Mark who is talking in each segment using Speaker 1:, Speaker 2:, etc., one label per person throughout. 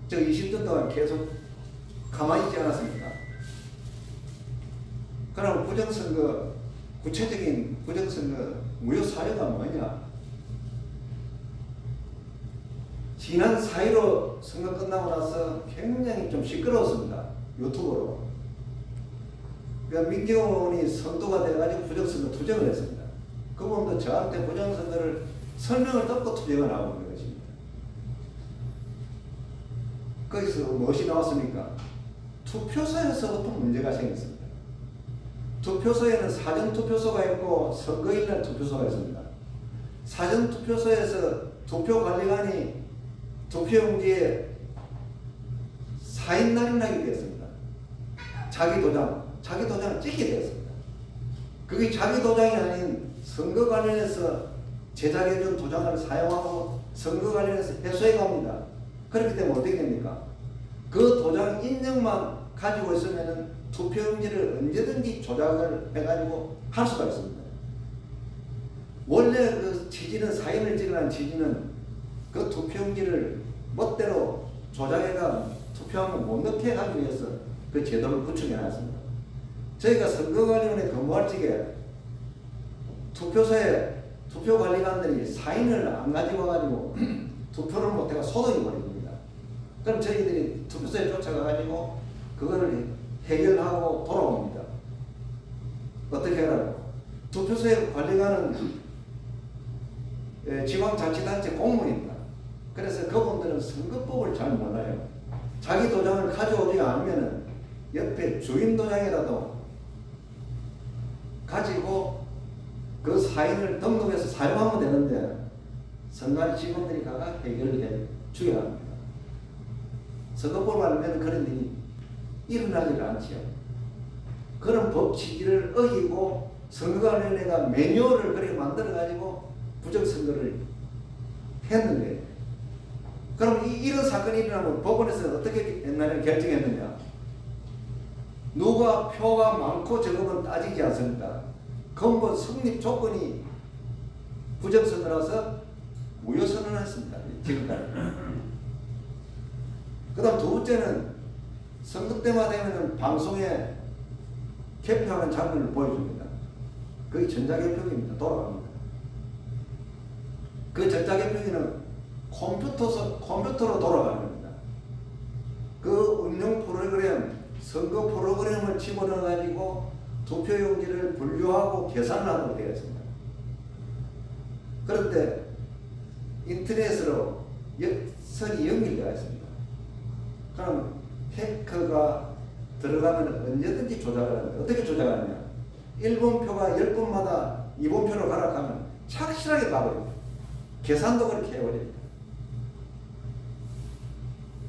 Speaker 1: 저 20년 동안 계속 가만히 있지 않았습니까? 그럼 부정선거, 구체적인 부정선거 무효 사유가 뭐냐? 지난 4.15 선거 끝나고 나서 굉장히 좀 시끄러웠습니다. 유튜브로. 그러니까 민경호 의원이 선도가 돼가지고 부정선거 투쟁을 했습니다. 그분도 저한테 부정선거를 설명을 듣고 투쟁을 하고 있는 것입니다. 거기서 무엇이 나왔습니까? 투표소에서부터 문제가 생겼습니다. 투표소에는 사전투표소가 있고 선거일날 투표소가 있습니다. 사전투표소에서 투표관리관이 투표용지에 사인날인하게 되었습니다. 자기 도장을 찍게 되었습니다. 그게 자기 도장이 아닌 선거 관련해서 제작해준 도장을 사용하고 선거 관련해서 회수해 갑니다. 그렇기 때문에 어떻게 됩니까? 그 도장 인증만 가지고 있으면 투표용지를 언제든지 조작을 해가지고 할 수가 있습니다. 원래 그 취지는 사인을 찍으라는 취지는 그 투표용지를 멋대로 조작해가 투표함을 못 넣게 하기 위해서 그 제도를 구축해 놨습니다. 저희가 선거관리원에 근무할 적에 투표소에 투표관리관들이 사인을 안 가지고 와가지고 투표를 못해가 소동이 벌어집니다. 그럼 저희들이 투표소에 쫓아가가지고 그거를 해결하고 돌아옵니다. 어떻게 하라고? 투표소에 관리관은 지방자치단체 공무원입니다. 그래서 그분들은 선거법을 잘 몰라요. 자기 도장을 가져오지 않으면 옆에 주인 도장이라도 가지고 그 사인을 등록해서 사용하면 되는데 선관위 직원들이 가가 해결해 주게 합니다. 선거법을 알면 그런 일이 일어나지를 않지요. 그런 법 취지를 어기고 선거관리위원회가 매뉴얼을 그렇게 만들어가지고 부정선거를 했는 거예요. 그럼 이런 사건이 일어나면 법원에서 어떻게 옛날에 결정했느냐? 누가 표가 많고 적으면 따지지 않습니다. 근본 성립 조건이 부정선거라서 무효선언을 했습니다. 지금까지. 그 다음 두 번째는 선거 때마다 되면 방송에 개표하는 장면을 보여줍니다. 그게 전자개표기입니다. 돌아갑니다. 그 전자개표기는 컴퓨터로 돌아가는 겁니다. 그 응용 프로그램, 선거 프로그램을 집어넣어가지고 투표용지를 분류하고 계산을 하도록 되어 있습니다. 그런데 인터넷으로 선이 연결되어 있습니다. 그럼 해커가 들어가면 언제든지 조작을 합니다. 어떻게 조작하느냐? 1번표가 10번마다 2번표로 가락하면 착실하게 가버립니다. 계산도 그렇게 해버립니다.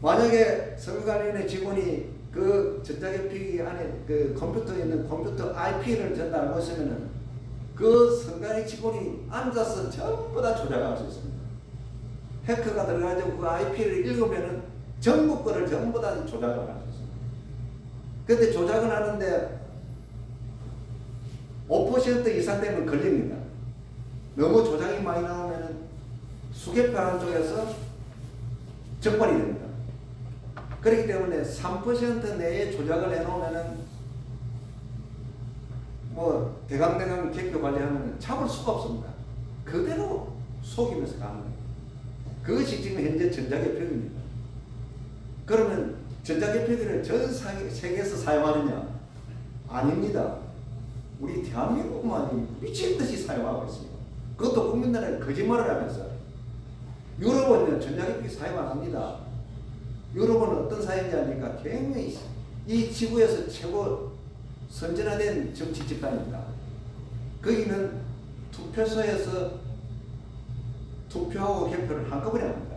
Speaker 1: 만약에 선거관리위원회 직원이 그 전자개표기 안에 그 컴퓨터에 있는 컴퓨터 IP를 전부 알고 있으면은 그 선거관리 직원이 앉아서 전부 다 조작할 수 있습니다. 해커가 들어가지고 그 IP를 읽으면은 전국 거를 전부 다 조작을 할 수 있습니다. 그런데 조작을 하는데 5% 이상 되면 걸립니다. 너무 조작이 많이 나오면은 수개표 한쪽에서 적발이 됩니다. 그렇기 때문에 3% 내에 조작을 해놓으면은 뭐 대강대강 개표 관리하면 잡을 수가 없습니다. 그대로 속이면서 가는 겁니다. 그것이 지금 현재 전자개표기입니다. 그러면 전자개표기를 전 세계에서 사용하느냐? 아닙니다. 우리 대한민국만 미친 듯이 사용하고 있습니다. 그것도 국민들에게 거짓말을 하면서. 유럽은 전자개표기 사용 안 합니다. 유럽은 어떤 사회인지 아니까 굉장히 이 지구에서 최고 선진화된 정치 집단입니다. 거기는 투표소에서 투표하고 개표를 한꺼번에 합니다.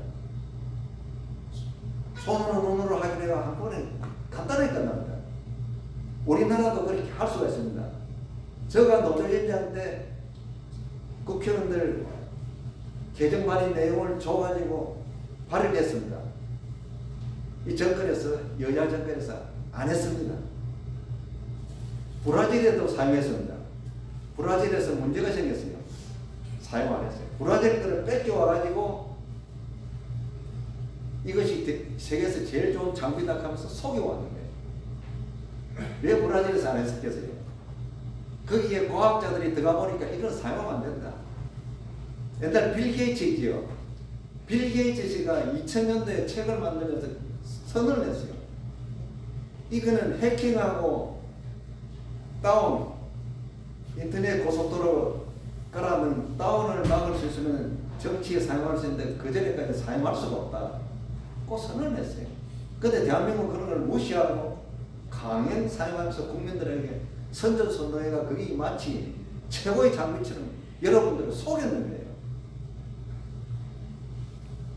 Speaker 1: 손으로 눈으로 하기로 해가 한꺼번에 간단하게 끝납니다. 우리나라도 그렇게 할 수가 있습니다. 제가 노조위원장 때 국회의원들 개정 발의 내용을 줘가지고 발의를 했습니다. 이 정권에서, 여야 정권에서 안 했습니다. 브라질에도 사용했습니다. 브라질에서 문제가 생겼어요. 사용 안 했어요. 브라질 거를 뺏겨와가지고 이것이 세계에서 제일 좋은 장비다 하면서 속여왔는 거예요. 왜 브라질에서 안 했었겠어요? 거기에 과학자들이 들어가 보니까 이건 사용하면 안 된다. 옛날 빌 게이츠 있지요. 빌 게이츠 씨가 2000년도에 책을 만들면서 선언을 했어요. 이거는 해킹하고 다운, 인터넷 고속도로 깔아놓은 다운을 막을 수 있으면 정치에 사용할 수 있는데 그전에까지 사용할 수가 없다. 꼭 선언을 했어요. 근데 대한민국은 그런 걸 무시하고 강행 사용하면서 국민들에게 선전선노회가 그게 마치 최고의 장비처럼 여러분들을 속였는 거예요.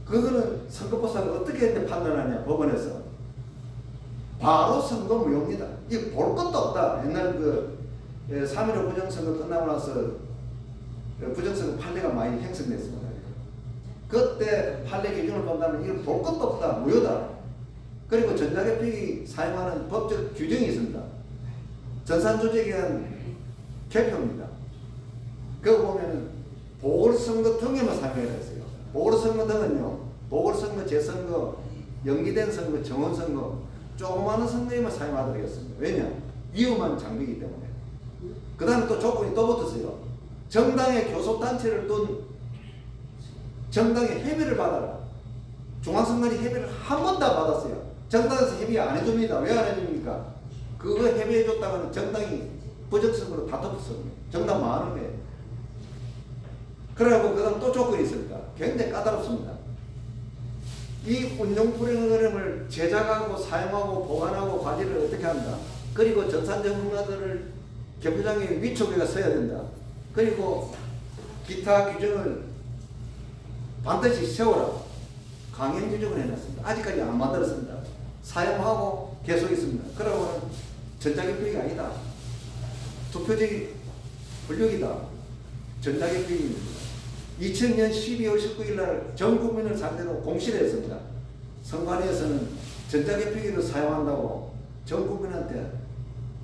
Speaker 1: 그거는 선거법상을 어떻게 판단하냐, 법원에서. 바로 선거 무효입니다. 이거 볼 것도 없다. 옛날 3.15 부정선거 끝나고 나서 부정선거 판례가 많이 형성됐습니다. 그때 판례 기준을 본다면 이거 볼 것도 없다. 무효다. 그리고 전자개표기 사용하는 법적 규정이 있습니다. 전산조직위원 개표입니다. 그거 보면은 보궐선거 등에만 사용해야 했어요. 보궐선거 등은요, 보궐선거, 재선거, 연기된 선거, 정원선거, 조그마한 선거에만 사용하도록 했습니다. 왜냐? 위험한 장비이기 때문에. 그 다음에 또 조건이 또 붙었어요. 정당의 교섭단체를 둔 정당의 협의를 받아라. 중앙선관위 협의를 한 번도 안 받았어요. 정당에서 협의 안 해줍니다. 왜 안 해줍니까? 그거 협의해줬다가는 정당이 부정선거로 다 덮었어요. 정당 망하는 거예요. 그래갖고 그 다음 또 조건이 있습니다. 굉장히 까다롭습니다. 이 운용 프로그램을 제작하고 사용하고 보관하고 관리를 어떻게 한다. 그리고 전산 전문가들을 개표장에 위촉에가 서야 된다. 그리고 기타 규정을 반드시 세워라. 강행 규정을 해놨습니다. 아직까지 안 만들었습니다. 사용하고 계속 있습니다. 그러고는 전자개표가 아니다. 투표지 불력이다. 전자개표입니다. 2000년 12월 19일 날 전 국민을 상대로 공시를 했습니다. 선관위에서는 전자개표기를 사용한다고 전 국민한테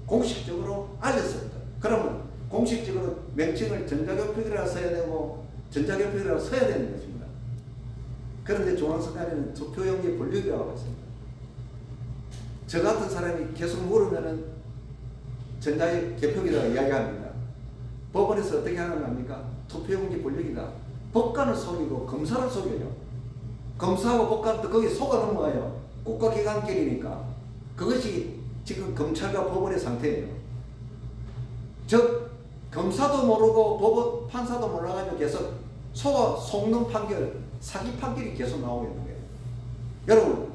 Speaker 1: 공식적으로 알렸습니다. 그러면 공식적으로 명칭을 전자개표기라 써야 되고 전자개표기라 써야 되는 것입니다. 그런데 중앙선관위는 투표용지 분류기라고 하고 있습니다. 저 같은 사람이 계속 물으면은 전자개표기라고 이야기합니다. 법원에서 어떻게 하는 겁니까? 투표용지 분류기다. 법관을 속이고 검사를 속여요. 검사하고 법관도 거기 속아 넘어가요. 국가기관끼리니까. 그것이 지금 검찰과 법원의 상태예요. 즉 검사도 모르고 법원 판사도 몰라가지고 계속 속는 판결, 사기 판결이 계속 나오고 있는 거예요. 여러분,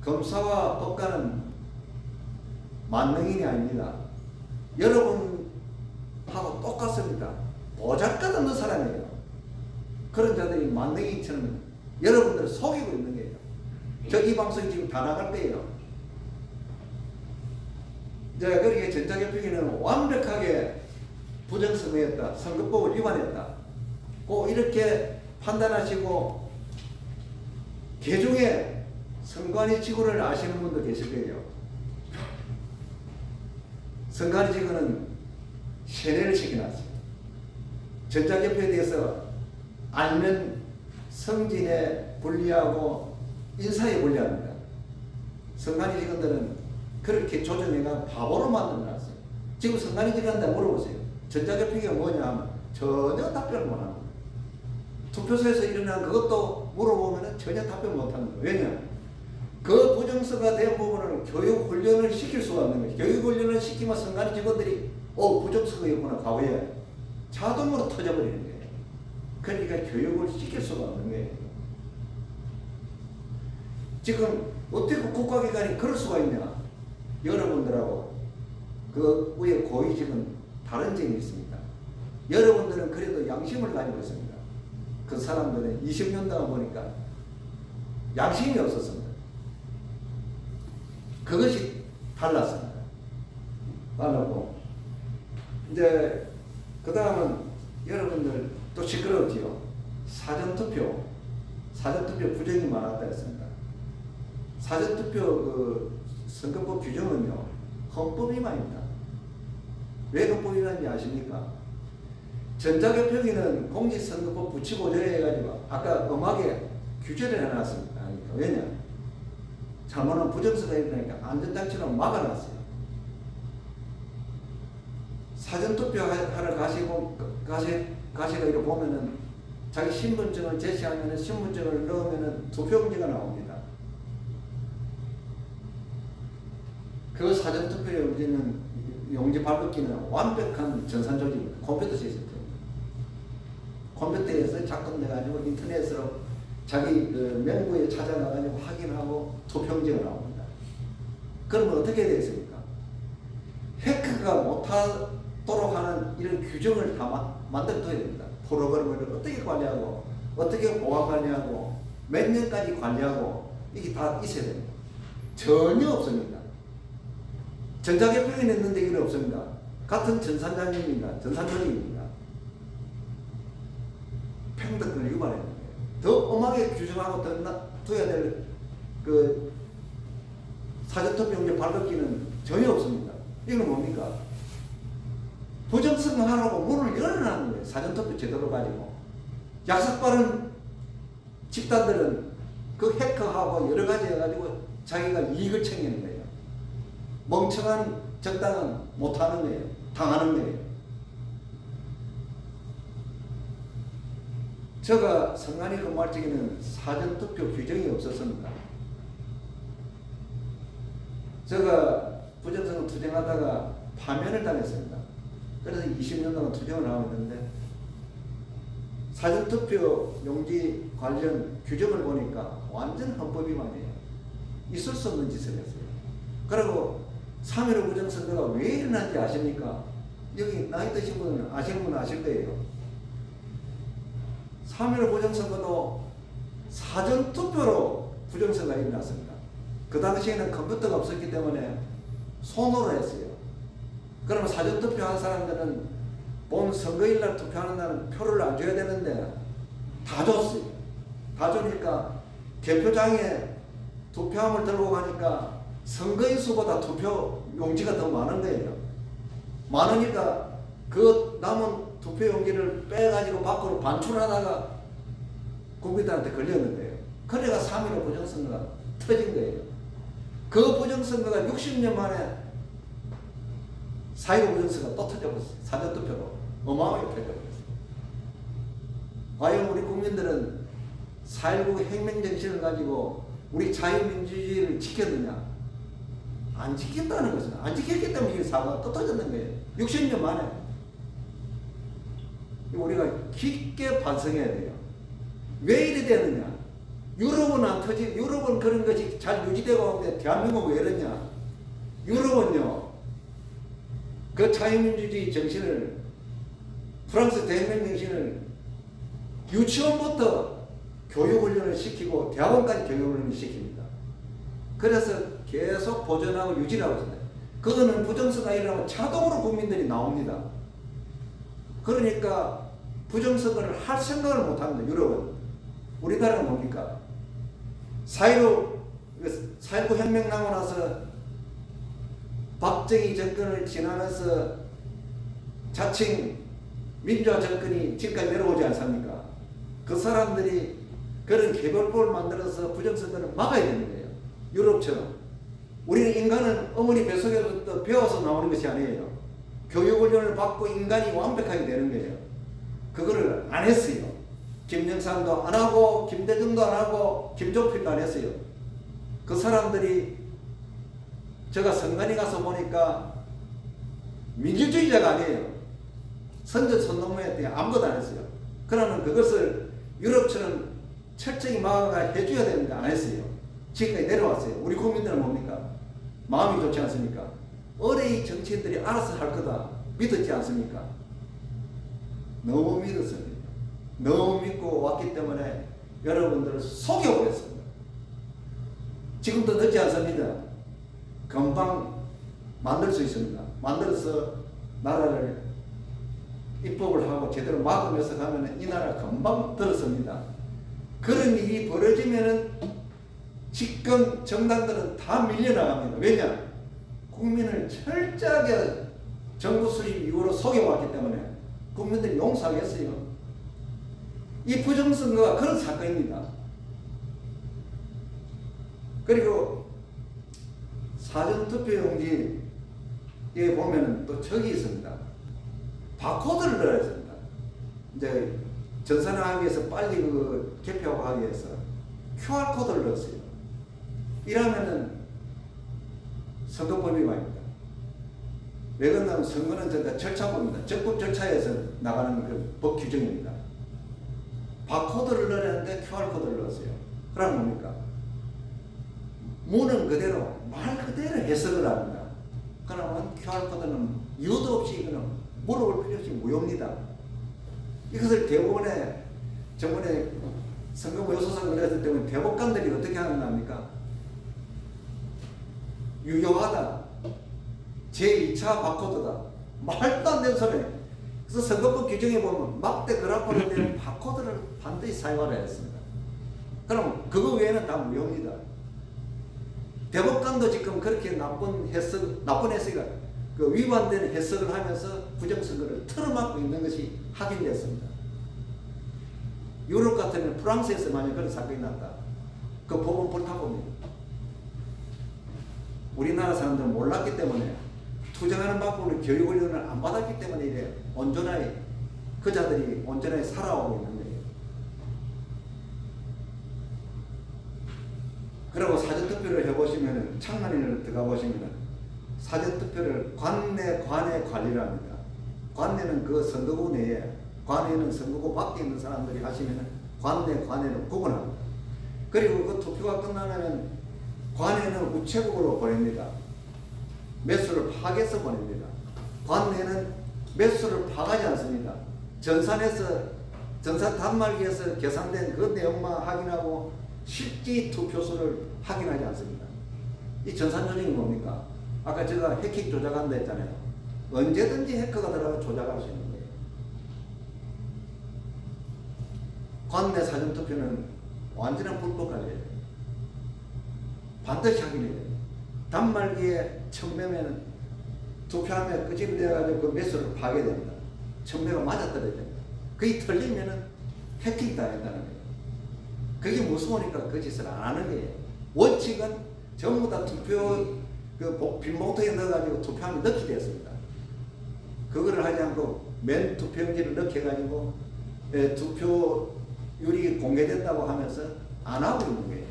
Speaker 1: 검사와 법관은 만능인이 아닙니다. 여러분하고 똑같습니다. 보잘것 없는 사람이에요. 그런 자들이 만능이처럼 여러분들을 속이고 있는 거예요. 저 이 방송이 지금 다 나갈 때예요. 이제 그렇게 전자개표기는 완벽하게 부정선거였다. 선거법을 위반했다. 꼭 이렇게 판단하시고 개중에 선관위 직원을 아시는 분도 계실 거예요. 선관위 직원은 세뇌를 시켜놨어요. 전자개표에 대해서 알면 성진에 불리하고 인사에 불리합니다. 선관위 직원들은 그렇게 조정해가 바보로 만들어놨어요. 지금 선관위 직원한테 물어보세요. 전자개표기가 뭐냐 하면 전혀 답변을 못합니다. 투표소에서 일어난 그것도 물어보면 전혀 답변 못합니다. 왜냐? 그 부정서가 된 부분을 교육 훈련을 시킬 수가 없는 거예요. 교육 훈련을 시키면 선관위 직원들이 부정서가였구나 과거에 자동으로 터져버리는 거예요. 그러니까 교육을 시킬 수가 없는 거예요. 지금 어떻게 국가기관이 그럴 수가 있냐? 여러분들하고 그 위에 고위직은 다른 점이 있습니다. 여러분들은 그래도 양심을 가지고 있습니다. 그 사람들은 20년 동안 보니까 양심이 없었습니다. 그것이 달랐습니다. 달랐고 이제 그 다음은 여러분들 또 시끄러웠지요. 사전투표 부정이 많았다 했습니다. 사전투표 그 선거법 규정은요 헌법 위반입니다. 왜 헌법 위반인지 아십니까? 전자개표기는 공직선거법 부치고조에 해가지고 아까 엄하게 규제를 해놨습니다. 겁니까? 왜냐? 잘못하면 부정선거가 일어나니까 안전장치로 막아놨어요. 사전투표 하러 가시가 이렇게 보면은 자기 신분증을 제시하면은 신분증을 넣으면은 투표용지가 나옵니다. 그 사전투표 용지 발급기는 완벽한 전산조직입니다. 컴퓨터 시스템. 컴퓨터에서 작동돼가지고 인터넷으로 자기 그 명부에 찾아가가지고 확인하고 투표용지가 나옵니다. 그러면 어떻게 되겠습니까? 해커가 못하도록 하는 이런 규정을 다 만들어둬야 됩니다. 프로그램을 어떻게 관리하고 어떻게 보안 관리하고 몇 년까지 관리하고 이게 다 있어야 됩니다. 전혀 없습니다. 전자개표에 냈는데 이게 없습니다. 같은 전산장입니다. 전산조직입니다. 평등권을 유발하는 거예요. 더 엄하게 규정하고 더 놔둬야 될 그 사전투표용지 발급기는 전혀 없습니다. 이건 뭡니까? 부정선거 하라고 문을 열어놨는 거예요. 사전투표 제도로 가지고. 약삭 빠른 집단들은 그 해커하고 여러 가지 해가지고 자기가 이익을 챙기는 거예요. 멍청한 정당은 못하는 거예요. 당하는 거예요. 제가 성남이 근무할 적에는 사전투표 규정이 없었습니다. 제가 부정선거 투쟁하다가 파면을 당했습니다. 그래서 20년 동안 투쟁을 하고 있는데 사전투표 용지 관련 규정을 보니까 완전 헌법 위반이에요. 있을 수 없는 짓을 했어요. 그리고 3.15 부정선거가 왜 일어난지 아십니까? 여기 나이 드신 분은 아시는 분은 아실 거예요. 3.15 부정선거도 사전투표로 부정선거가 일어났습니다. 그 당시에는 컴퓨터가 없었기 때문에 손으로 했어요. 그러면 사전투표한 사람들은 본 선거일날 투표하는 날은 표를 안 줘야 되는데 다 줬어요. 다 주니까 개표장에 투표함을 들고 가니까 선거인 수보다 투표 용지가 더 많은 거예요. 많으니까 그 남은 투표 용지를 빼가지고 밖으로 반출하다가 국민들한테 걸렸는데요. 그래가 3.15 부정선거가 터진 거예요. 그 부정선거가 60년 만에 4.15 부정선거가 또 터져버렸어요. 사전투표로 어마어마하게 터져버렸어요. 과연 우리 국민들은 4.19 혁명정신을 가지고 우리 자유민주주의를 지켰느냐? 안 지켰다는 것은 안 지켰기 때문에 이 사고가 또 터졌는 거예요. 60년 만에. 우리가 깊게 반성해야 돼요. 왜 이래 되느냐? 유럽은 안 터지, 유럽은 그런 것이 잘 유지되고 있는데 대한민국은 왜 이러냐? 유럽은요, 그 자유민주주의 정신을, 프랑스 대혁명 정신을 유치원부터 교육훈련을 시키고 대학원까지 교육훈련을 시킵니다. 그래서 계속 보존하고 유지하고 있습니다. 그거는 부정선거가 일어나면 자동으로 국민들이 나옵니다. 그러니까 부정선거를 할 생각을 못합니다. 유럽은. 우리나라는 뭡니까? 4.19 혁명 나고 나서 박정희 정권을 지나면서 자칭 민주화 정권이 지금까지 내려오지 않습니까? 그 사람들이 그런 개별법을 만들어서 부정선거를 막아야 되는 거예요. 유럽처럼. 우리는 인간은 어머니 뱃속에서 배워서 나오는 것이 아니에요. 교육훈련을 받고 인간이 완벽하게 되는 거예요. 그거를 안 했어요. 김영삼도 안 하고 김대중도 안 하고 김종필도 안 했어요. 그 사람들이 제가 선관위 가서 보니까 민주주의자가 아니에요. 선전선동무에 대해 아무것도 안 했어요. 그러면 그것을 유럽처럼 철저히 막아가 해줘야 되는데 안 했어요. 지금까지 내려왔어요. 우리 국민들은 뭡니까? 마음이 좋지 않습니까? 어레이 정치인들이 알아서 할 거다 믿었지 않습니까? 너무 믿었습니다. 너무 믿고 왔기 때문에 여러분들을 속여버렸습니다. 지금도 늦지 않습니다. 금방 만들 수 있습니다. 만들어서 나라를 입법을 하고 제대로 막으면서 가면 이 나라 금방 들었습니다. 그런 일이 벌어지면은 집권 정당들은 다 밀려나갑니다. 왜냐? 국민을 철저하게 정부 수립 이후로 속여왔기 때문에 국민들이 용서하겠어요. 이 부정선거가 그런 사건입니다. 그리고 사전투표용지에 보면은 또 적이 있습니다. 바코드를 넣어야 됩니다. 이제 전산을 하기 위해서 빨리 그 개표하고 하기 위해서 QR코드를 넣었어요. 이러면은 선거법 위반입니다. 왜 그러냐면 선거는 전부 절차법입니다. 적법 절차에서 나가는 그 법 규정입니다. 바코드를 넣었는데 QR코드를 넣었어요. 그럼 뭡니까? 문은 그대로 말 그대로 해석을 합니다. 그러면 QR코드는 이유도 없이 이거는 물어볼 필요 없이 무효입니다. 이것을 대법원에 전번에 선거무효 소송을 했을 때는 대법관들이 어떻게 하는 겁니까? 유효하다. 제2차 바코드다. 말도 안 되는 소리. 그래서 선거법 규정에 보면 막대 그래프로 된 바코드를 반드시 사용하라 했습니다. 그럼 그거 외에는 다 무효입니다. 대법관도 지금 그렇게 나쁜 해석이 그 위반되는 해석을 하면서 부정선거를 틀어막고 있는 것이 확인됐습니다. 유럽 같으면 프랑스에서 만약 그런 사건이 났다. 그 법은 불타봅니다. 우리나라 사람들은 몰랐기 때문에 투쟁하는 방법으로 교육훈련을 안 받았기 때문에 이래 온전하게 그 자들이 온전하게 살아오고 있는 거예요. 그리고 사전투표를 해보시면 창란인을 들어가 보시면 사전투표를 관내 관리를 합니다. 관내는 그 선거구 내에, 관내는 선거구 밖에 있는 사람들이 하시면 관내는 구분합니다. 그리고 그 투표가 끝나면 관내는 우체국으로 보냅니다. 매수를 파악해서 보냅니다. 관내는 매수를 파악하지 않습니다. 전산 단말기에서 계산된 그 내용만 확인하고 실제 투표소를 확인하지 않습니다. 이 전산 조정이 뭡니까? 아까 제가 해킹 조작한다 했잖아요. 언제든지 해커가 들어가 조작할 수 있는 거예요. 관내 사전투표는 완전한 불법 관리예요. 반드시 확인해야 돼요. 단말기에 청매면 투표하면 끄집어내가지고 그 매수를 파괴됩니다. 청매가 맞아떨어야 됩니다. 그게 틀리면은 해킹 당한다는 거예요. 그게 무서우니까 그 짓을 안 하는 거예요. 원칙은 전부 다 투표 그 빈봉투에 넣어가지고 투표하면 넣게 되었습니다. 그거를 하지 않고 맨 투표용지를 넣게 해가지고 투표율이 공개된다고 하면서 안 하고 있는 거예요.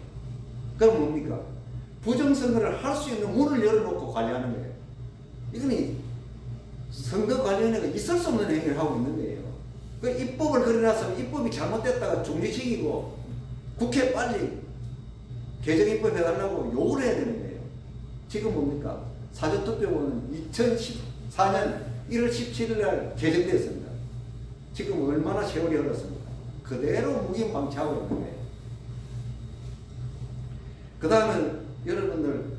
Speaker 1: 그럼 뭡니까? 부정선거를 할 수 있는 문을 열어놓고 관리하는 거예요. 이거는 선거 관리원회가 있을 수 없는 행위를 하고 있는 거예요. 그 입법을 그려놨으면 입법이 잘못됐다가 중지시키고 국회에 빨리 개정 입법해달라고 요구를 해야 되는 거예요. 지금 뭡니까? 사전투표는 2014년 1월 17일 날 개정됐습니다. 지금 얼마나 세월이 흘렀습니까? 그대로 무기방치하고 있는 거예요. 그 다음에 여러분들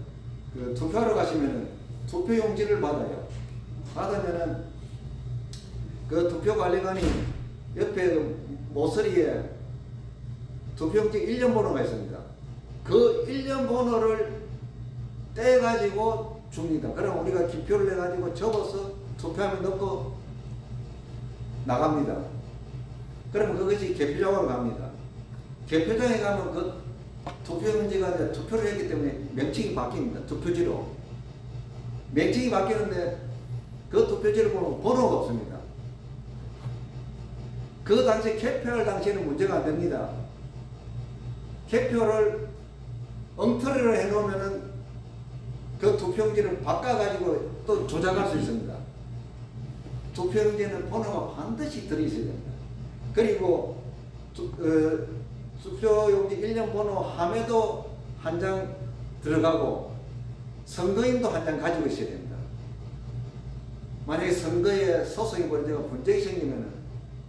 Speaker 1: 그 투표하러 가시면은 투표용지를 받아요. 받으면은 그 투표관리관이 옆에 그 모서리에 투표용지 1년 번호가 있습니다. 그 1년 번호를 떼가지고 줍니다. 그럼 우리가 기표를 해가지고 접어서 투표함에 넣고 나갑니다. 그러면 그것이 개표장으로 갑니다. 개표장에 가면 그 투표용지가 이제 투표를 했기 때문에 명칭이 바뀝니다. 투표지로. 명칭이 바뀌는데 그 투표지를 보면 번호가 없습니다. 그 당시 개표할 당시에는 문제가 안 됩니다. 개표를 엉터리로 해놓으면은 그 투표용지를 바꿔가지고 또 조작할 수 있습니다. 투표용지에는 번호가 반드시 들어있어야 됩니다. 그리고 투표용지 1년 번호 함에도 한 장 들어가고 선거인도 한 장 가지고 있어야 됩니다. 만약에 선거에 소송이 벌어지고 분쟁이 생기면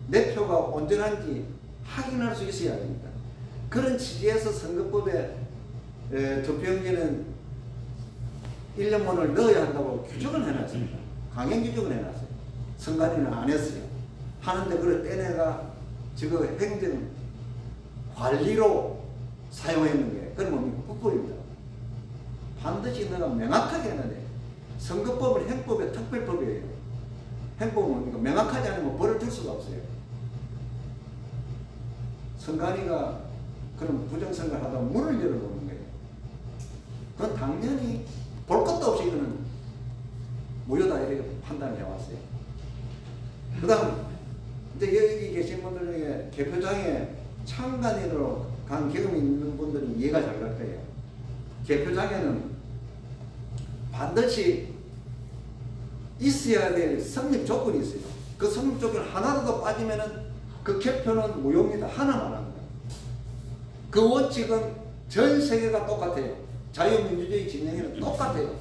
Speaker 1: 내 표가 온전한지 확인할 수 있어야 됩니다. 그런 취지에서 선거법에 투표용지는 1년 번호를 넣어야 한다고 규정을 해놨습니다. 강행 규정을 해놨어요. 선관위는 안 했어요. 하는데 그걸 떼내가 지금 행정 관리로 사용했는 게 그건 뭡니까? 불법입니다. 반드시 내가 명확하게 해야 돼. 선거법은 행법의 특별법이에요. 행법은 뭡니까? 명확하지 않으면 벌을 줄 수가 없어요. 선관위가 그런 부정선거를 하다 문을 열어보는 거예요. 그건 당연히 볼 것도 없이 이거는 무효다 이렇게 판단을 해왔어요. 그 다음 이제 여기 계신 분들 중에 개표장에 참관인으로 간 경험이 있는 분들은 이해가 잘 갈 거예요. 개표장에는 반드시 있어야 될 성립 조건이 있어요. 그 성립 조건 하나라도 빠지면은 그 개표는 무효입니다. 하나만 합니다. 그 원칙은 전 세계가 똑같아요. 자유민주주의 진영에는 똑같아요.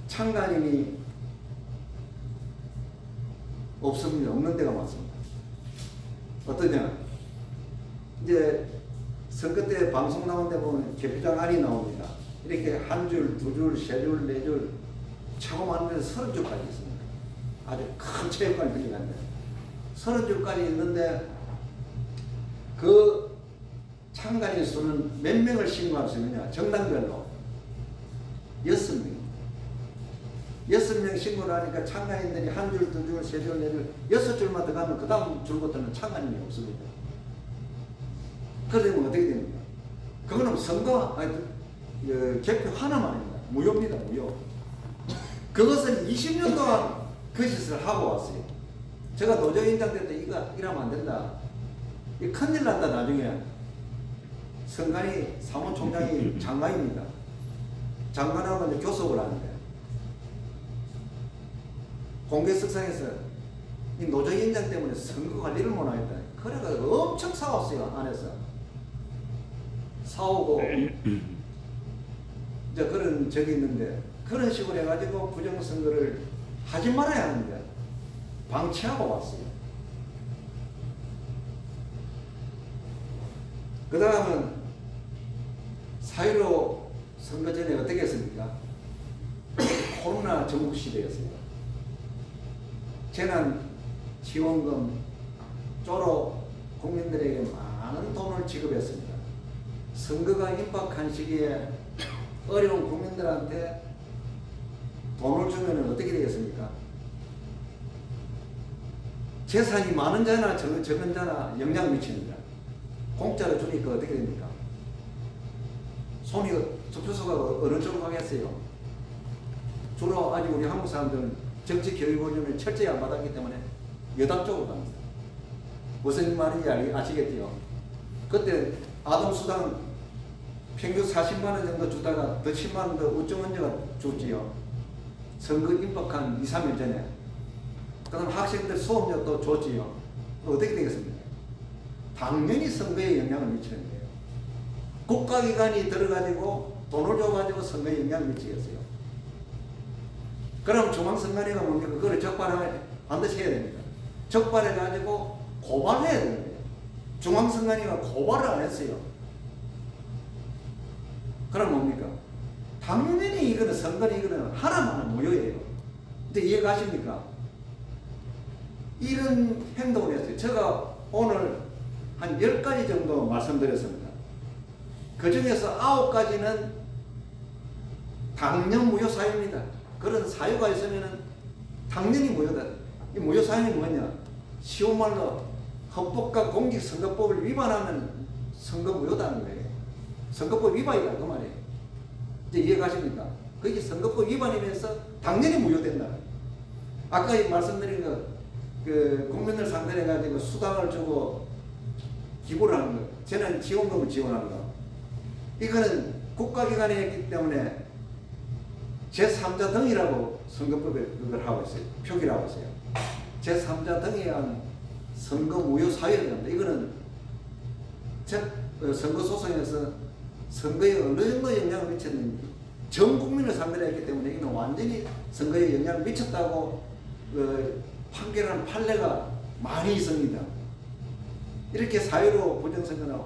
Speaker 1: 참관인이 없습니다. 없는 데가 많습니다. 어떠냐? 이제 선거 때 방송 나온 데 보면 개표장 안이 나옵니다. 이렇게 한 줄, 두 줄, 세 줄, 네 줄, 차고 많은 데서 30줄까지 있습니다. 아주 큰 체육관을 빌려갔는데 30줄까지 있는데 그 참관인 수는 몇 명을 신고할 수 있느냐? 정당별로 6명. 6명 신고를 하니까 참관인들이 한 줄, 두 줄, 세 줄, 네 줄, 6줄만 더 가면 그 다음 줄부터는 참관인이 없습니다. 그러면 어떻게 됩니까? 그거는 선거, 개표 하나만입니다. 무효입니다. 무효. 그것은 20년 동안 그 짓을 하고 왔어요. 제가 도정위원장 때 이거 이러면 안 된다. 이 큰일 난다. 나중에 선관위 사무총장이 장관입니다. 장관하고 이제 교섭을 하는데 공개석상에서 이 노정위원장 때문에 선거 관리를 못하겠다. 그래가지고 엄청 싸웠어요. 안에서 싸우고 이제 그런 적이 있는데 그런 식으로 해가지고 부정선거를 하지 말아야 하는데 방치하고 왔어요. 그 다음은 4.15 선거 전에 어떻게 했습니까? 코로나 전국 시대였어요. 재난 지원금 쪼로 국민들에게 많은 돈을 지급했습니다. 선거가 임박한 시기에 어려운 국민들한테 돈을 주면 어떻게 되겠습니까? 재산이 많은 자나 적은 자나 영향을 미칩니다. 공짜로 주니까 어떻게 됩니까? 손이 투표소가 어느 쪽으로 가겠어요? 주로 아직 우리 한국 사람들은 정치 교육 원념을 철저히 안 받았기 때문에 여당 쪽으로 갑니다. 무슨 말인지 아시겠지요? 그때 아동수당 평균 40만 원 정도 주다가 더 10만 원 더 우정원제가 줬지요. 선거 임박한 2, 3일 전에. 그 다음 학생들 수업료 또 줬지요. 어떻게 되겠습니까? 당연히 선거에 영향을 미치는 거예요. 국가기관이 들어가지고 돈을 줘가지고 선거에 영향을 미치겠어요. 그럼 중앙선관위가 뭡니까? 그거를 적발을 반드시 해야 됩니다. 적발해가지고 고발해야 되는 거예요. 중앙선관위가 고발을 안 했어요. 그럼 뭡니까? 당연히 이거는 선거는 이거는 하나만은 무효예요. 근데 이해가십니까? 이런 행동을 했어요. 제가 오늘 한 10가지 정도 말씀드렸습니다. 그 중에서 9가지는 당연 무효 사유입니다. 그런 사유가 있으면 당연히 무효다. 이 무효 사유는 뭐냐? 쉬운 말로 헌법과 공직선거법을 위반하면 선거 무효다는 거예요. 선거법 위반이다 그 말이에요. 이제 이해가십니까? 그게 선거법 위반이면서 당연히 무효된다. 아까 말씀드린 그 국민들 상대로 해가지고 수당을 주고 기부를 하는 거, 저는 지원금을 지원하는 거. 이거는 국가기관이 했기 때문에 제3자 등이라고 선거법에 그걸 하고 있어요. 표기를 하고 있어요. 제3자 등에 의한 선거 무효 사유를 합니다. 이거는 선거 소송에서 선거에 어느 정도 영향을 미쳤는지 전 국민을 상대로 했기 때문에 이는 완전히 선거에 영향을 미쳤다고 판결하는 판례가 많이 있습니다. 이렇게 사유로 부정선거는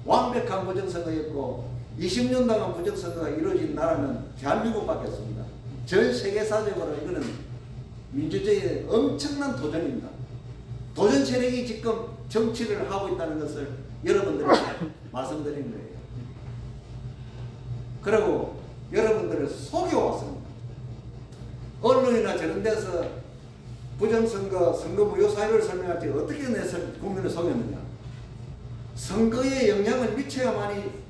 Speaker 1: 완벽한 부정선거였고 20년 동안 부정선거가 이루어진 나라는 대한민국밖에 없습니다. 전 세계사적으로 이거는 민주주의의 엄청난 도전입니다. 도전 세력이 지금 정치를 하고 있다는 것을 여러분들에게 말씀드린 거예요. 그리고 여러분들을 속여왔습니다. 언론이나 저런 데서 부정선거, 선거 무효 사유를 설명할 때 어떻게 내서 국민을 속였느냐. 선거에 영향을 미쳐야만이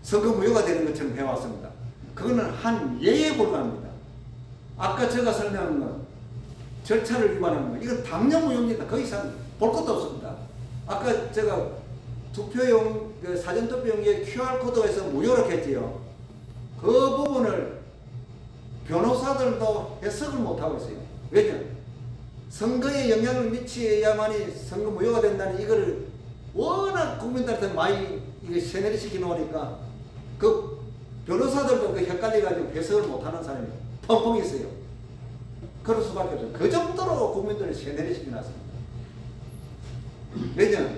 Speaker 1: 선거 무효가 되는 것처럼 해왔습니다. 그거는 한 예에 불과합니다. 아까 제가 설명한 건 절차를 위반하는 거, 이건 당연 무효입니다. 그 이상 볼 것도 없습니다. 아까 제가 투표용, 사전투표용지에 QR코드에서 무효라고 했지요. 그 부분을 변호사들도 해석을 못하고 있어요. 왜냐? 선거에 영향을 미치어야만이 선거 무효가 된다는 이거를 워낙 국민들한테 많이 이게 세뇌를 시켜 놓으니까 그 변호사들도 그 헷갈려가지고 해석을 못하는 사람이 펑펑 있어요. 그럴 수밖에 없어요. 그 정도로 국민들을 세뇌를 시켜놨습니다. 왜냐?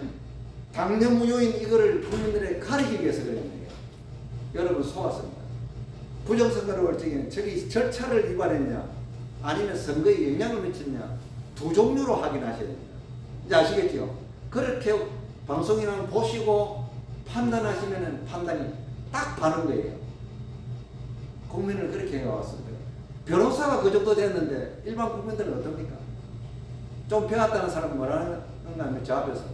Speaker 1: 당년 무효인 이거를 국민들에게 가르치기 위해서 그런 거예요. 여러분 속았습니다. 부정선거를 할 적에는 저기 절차를 위반했냐 아니면 선거에 영향을 미쳤냐 두 종류로 확인하셔야 됩니다. 이제 아시겠죠? 그렇게 방송이나 보시고 판단하시면 판단이 딱 바른 거예요. 국민을 그렇게 해왔습니다. 변호사가 그 정도 됐는데 일반 국민들은 어떻습니까? 좀 배웠다는 사람은 뭐라는 거 하면 저 앞에서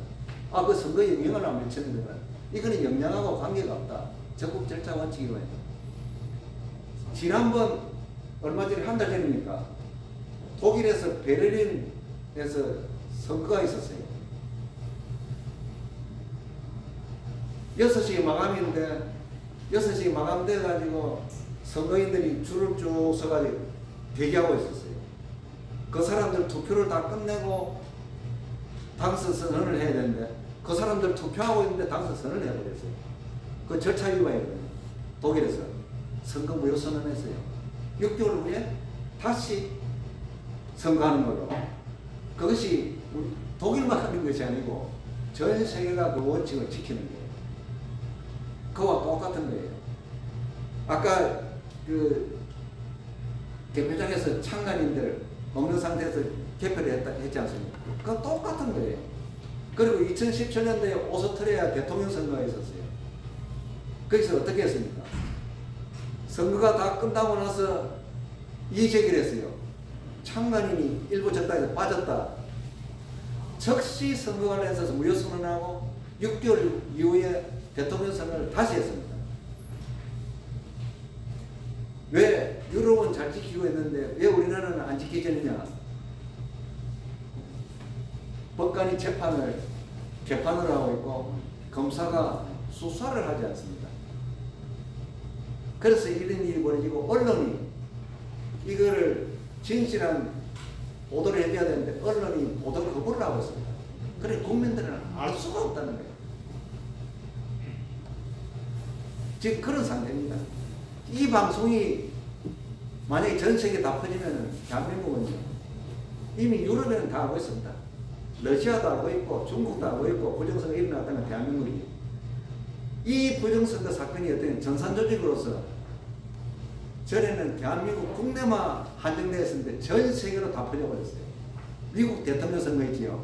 Speaker 1: 그 선거에 영향을 안 미치는 거는 이거는 영향하고 관계가 없다. 적국 절차 원칙이 뭐예요? 지난번 얼마 전에 한 달 전입니까? 독일에서 베를린에서 선거가 있었어요. 6시에 마감인데 6시에 마감돼 가지고 선거인들이 줄을 쭉 서가지고 대기하고 있었어요. 그 사람들 투표를 다 끝내고 당선 선언을 해야 되는데 그 사람들 투표하고 있는데 당선 선언을 해버렸어요. 그 절차 위반이거든요. 독일에서 선거 무효 선언했어요. 6개월 후에 다시 선거하는 걸로. 그것이 독일만 하는 것이 아니고 전 세계가 그 원칙을 지키는 거예요. 그와 똑같은 거예요. 아까 그 개표장에서 참관인들 먹는 상태에서 개표를 했지 않습니까? 그건 똑같은 거예요. 그리고 2017년도에 오스트리아 대통령 선거가 있었어요. 거기서 어떻게 했습니까? 선거가 다 끝나고 나서 이의제기를 했어요. 참관인이 일부 적당에서 빠졌다. 즉시 선거관리에서 무효 선언하고 6개월 이후에 대통령 선거를 다시 했습니다. 왜 유럽은 잘 지키고 있는데 왜 우리나라는 안 지켜지느냐? 법관이 재판을 하고 있고 검사가 수사를 하지 않습니다. 그래서 이런 일이 벌어지고 언론이 이거를 진실한 보도를 해줘야 되는데 언론이 보도 거부를 하고 있습니다. 그래 국민들은 알 수가 없다는 거예요. 지금 그런 상태입니다. 이 방송이 만약에 전 세계에 다 퍼지면 대한민국은 이미 유럽에는 다 알고 있습니다. 러시아도 알고 있고 중국도 알고 있고 부정선거 일어났다는 대한민국이 이 부정선거 사건이 어떤 전산조직으로서 전에는 대한민국 국내만 한정되어 있었는데 전 세계로 다 퍼져버렸어요. 미국 대통령 선거 있지요.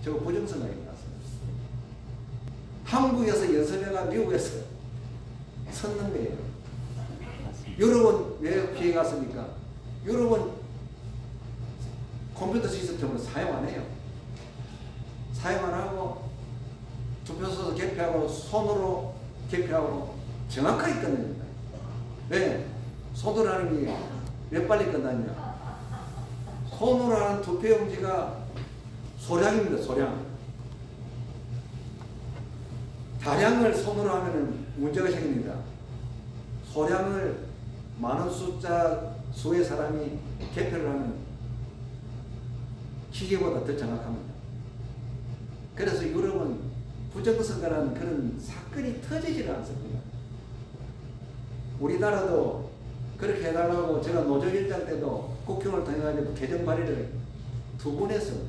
Speaker 1: 저거 부정선거가 일어났습니다. 한국에서 연설회가 미국에서 섰는 거예요. 유럽은 왜 피해갔습니까? 유럽은 컴퓨터 시스템을 사용 안 해요. 사용 안 하고 투표소에서 개표하고 손으로 개표하고 정확하게 끝냅니다. 왜? 손으로 하는 게 왜 빨리 끝났냐? 손으로 하는 투표용지가 소량입니다. 소량. 다량을 손으로 하면 문제가 생깁니다. 소량을 많은 수의 사람이 개표를 하면 기계보다 더 정확합니다. 그래서 유럽은 부정선거라는 그런 사건이 터지지를 않습니다. 우리나라도 그렇게 해달라고 제가 노조일장 때도 국회의원을 통해가지고 개정 발의를 2번 했습니다.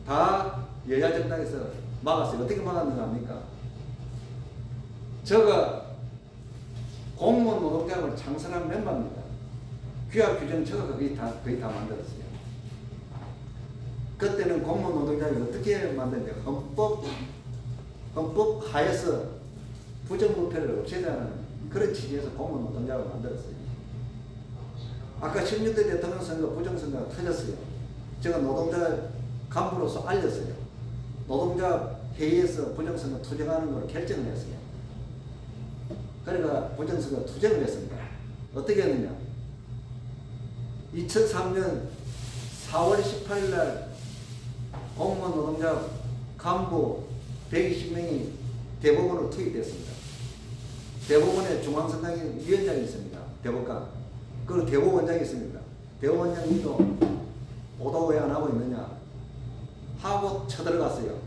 Speaker 1: 다 여야 정당에서 막았어요. 어떻게 막았는가 합니까? 저가 공무원 노동자를 창설한 멤버입니다. 규약 규정 저가 거의 다 만들었어요. 그때는 공무원 노동자를 어떻게 만드냐? 헌법 하에서 부정부패를 없애자는 그런 취지에서 공무원 노동자를 만들었어요. 아까 16대 대통령 선거 부정선거가 터졌어요. 제가 노동자 간부로서 알렸어요. 노동자 회의에서 부정선거 투쟁하는 걸 결정을 했어요. 그러니까 부정선거 투쟁을 했습니다. 어떻게 했느냐? 2003년 4월 18일 날 공무원 노동자 간부 120명이 대법원으로 투입됐습니다. 대법원에 중앙선관위 위원장이 있습니다. 대법관. 그리고 대법원장이 있습니다. 대법원장님도 보도 왜 안 하고 있느냐 하고 쳐들어갔어요.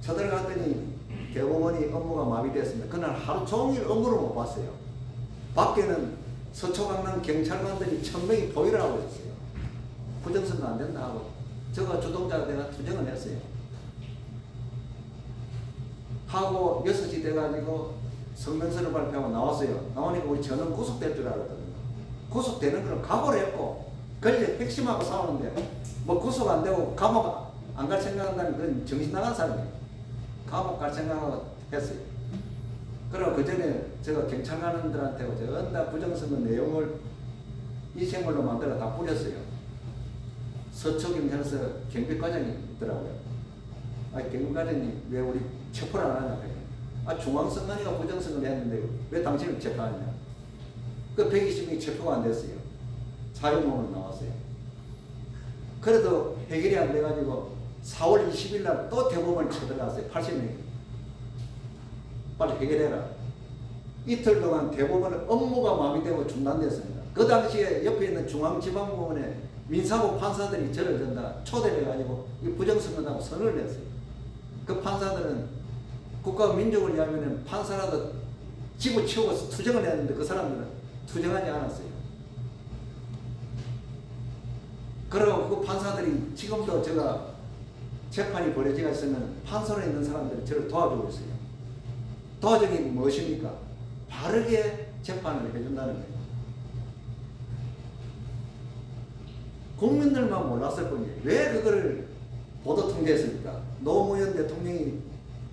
Speaker 1: 쳐들어갔더니 대법원이 업무가 마비됐습니다. 그날 하루 종일 업무를 못 봤어요. 밖에는 서초강남 경찰관들이 1000명이 보이를 하고 있었어요. 부정선거 안 된다 하고 저거 주동자 내가 투쟁을 했어요. 하고 6시 돼가지고 성명서를 발표하고 나왔어요. 나오니까 우리 저는 구속될 줄 알았거든요. 구속되는 걸 각오를 했고 권력 핵심하고 싸우는데 뭐 구속 안 되고 감옥 안 갈 생각한다는 건 정신 나간 사람이에요. 감옥 갈 생각을 했어요. 그리고 그 전에 제가 경찰관들한테 전다 부정선거 내용을 이생물로 만들어 다 뿌렸어요. 서초경찰서 경비과장이 있더라고요. 아, 경비과장님 왜 우리 체포를 안 하냐. 아, 중앙선관위가 부정선거를 했는데 왜 당신을 체포하냐. 그 120명이 체포가 안 됐어요. 자유몽으로 나왔어요. 그래도 해결이 안 돼가지고 4월 20일 날 또 대법원을 쳐들어갔어요. 80명이. 빨리 해결해라. 이틀 동안 대법원의 업무가 마비되고 중단됐습니다. 그 당시에 옆에 있는 중앙지방법원에 민사고 판사들이 저를 전다 초대를 해가지고 이 부정선거라고 선언을 냈어요. 그 판사들은 국가와 민족을 위하면 판사라도 집어치우고 투쟁을 했는데 그 사람들은 투쟁하지 않았어요. 그리고 그 판사들이 지금도 제가 재판이 벌어지가 있으면 판사로 있는 사람들이 저를 도와주고 있어요. 도와주는 게 무엇입니까? 바르게 재판을 해준다는 거예요. 국민들만 몰랐을 뿐이에요. 왜 그거를 보도 통제했습니까? 노무현 대통령이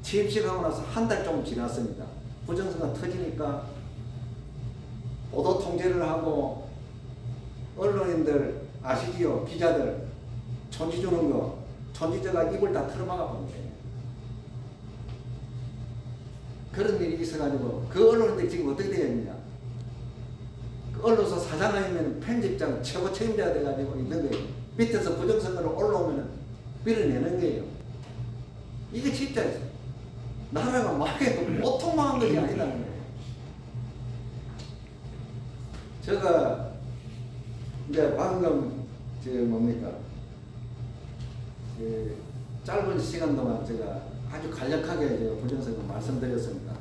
Speaker 1: 취임식하고 나서 한 달 좀 지났습니다. 부정선거 터지니까 보도 통제를 하고 언론인들 아시지요? 기자들 촌지 주는 거 촌지자가 입을 다 틀어막아 본 거예요. 그런 일이 있어가지고 그 언론인들 지금 어떻게 되어 있느냐? 그 언론사 사장 아니면 편집장 최고 책임자가 돼가지고 있는 거예요. 밑에서 부정선거를 올라오면 밀어내는 거예요. 이게 진짜 나라가 망해도 보통 망한 것이 아니라는 거예요. 제가 이제 방금 뭡니까 짧은 시간 동안 제가 아주 간략하게 제가 부정선거 말씀드렸습니다.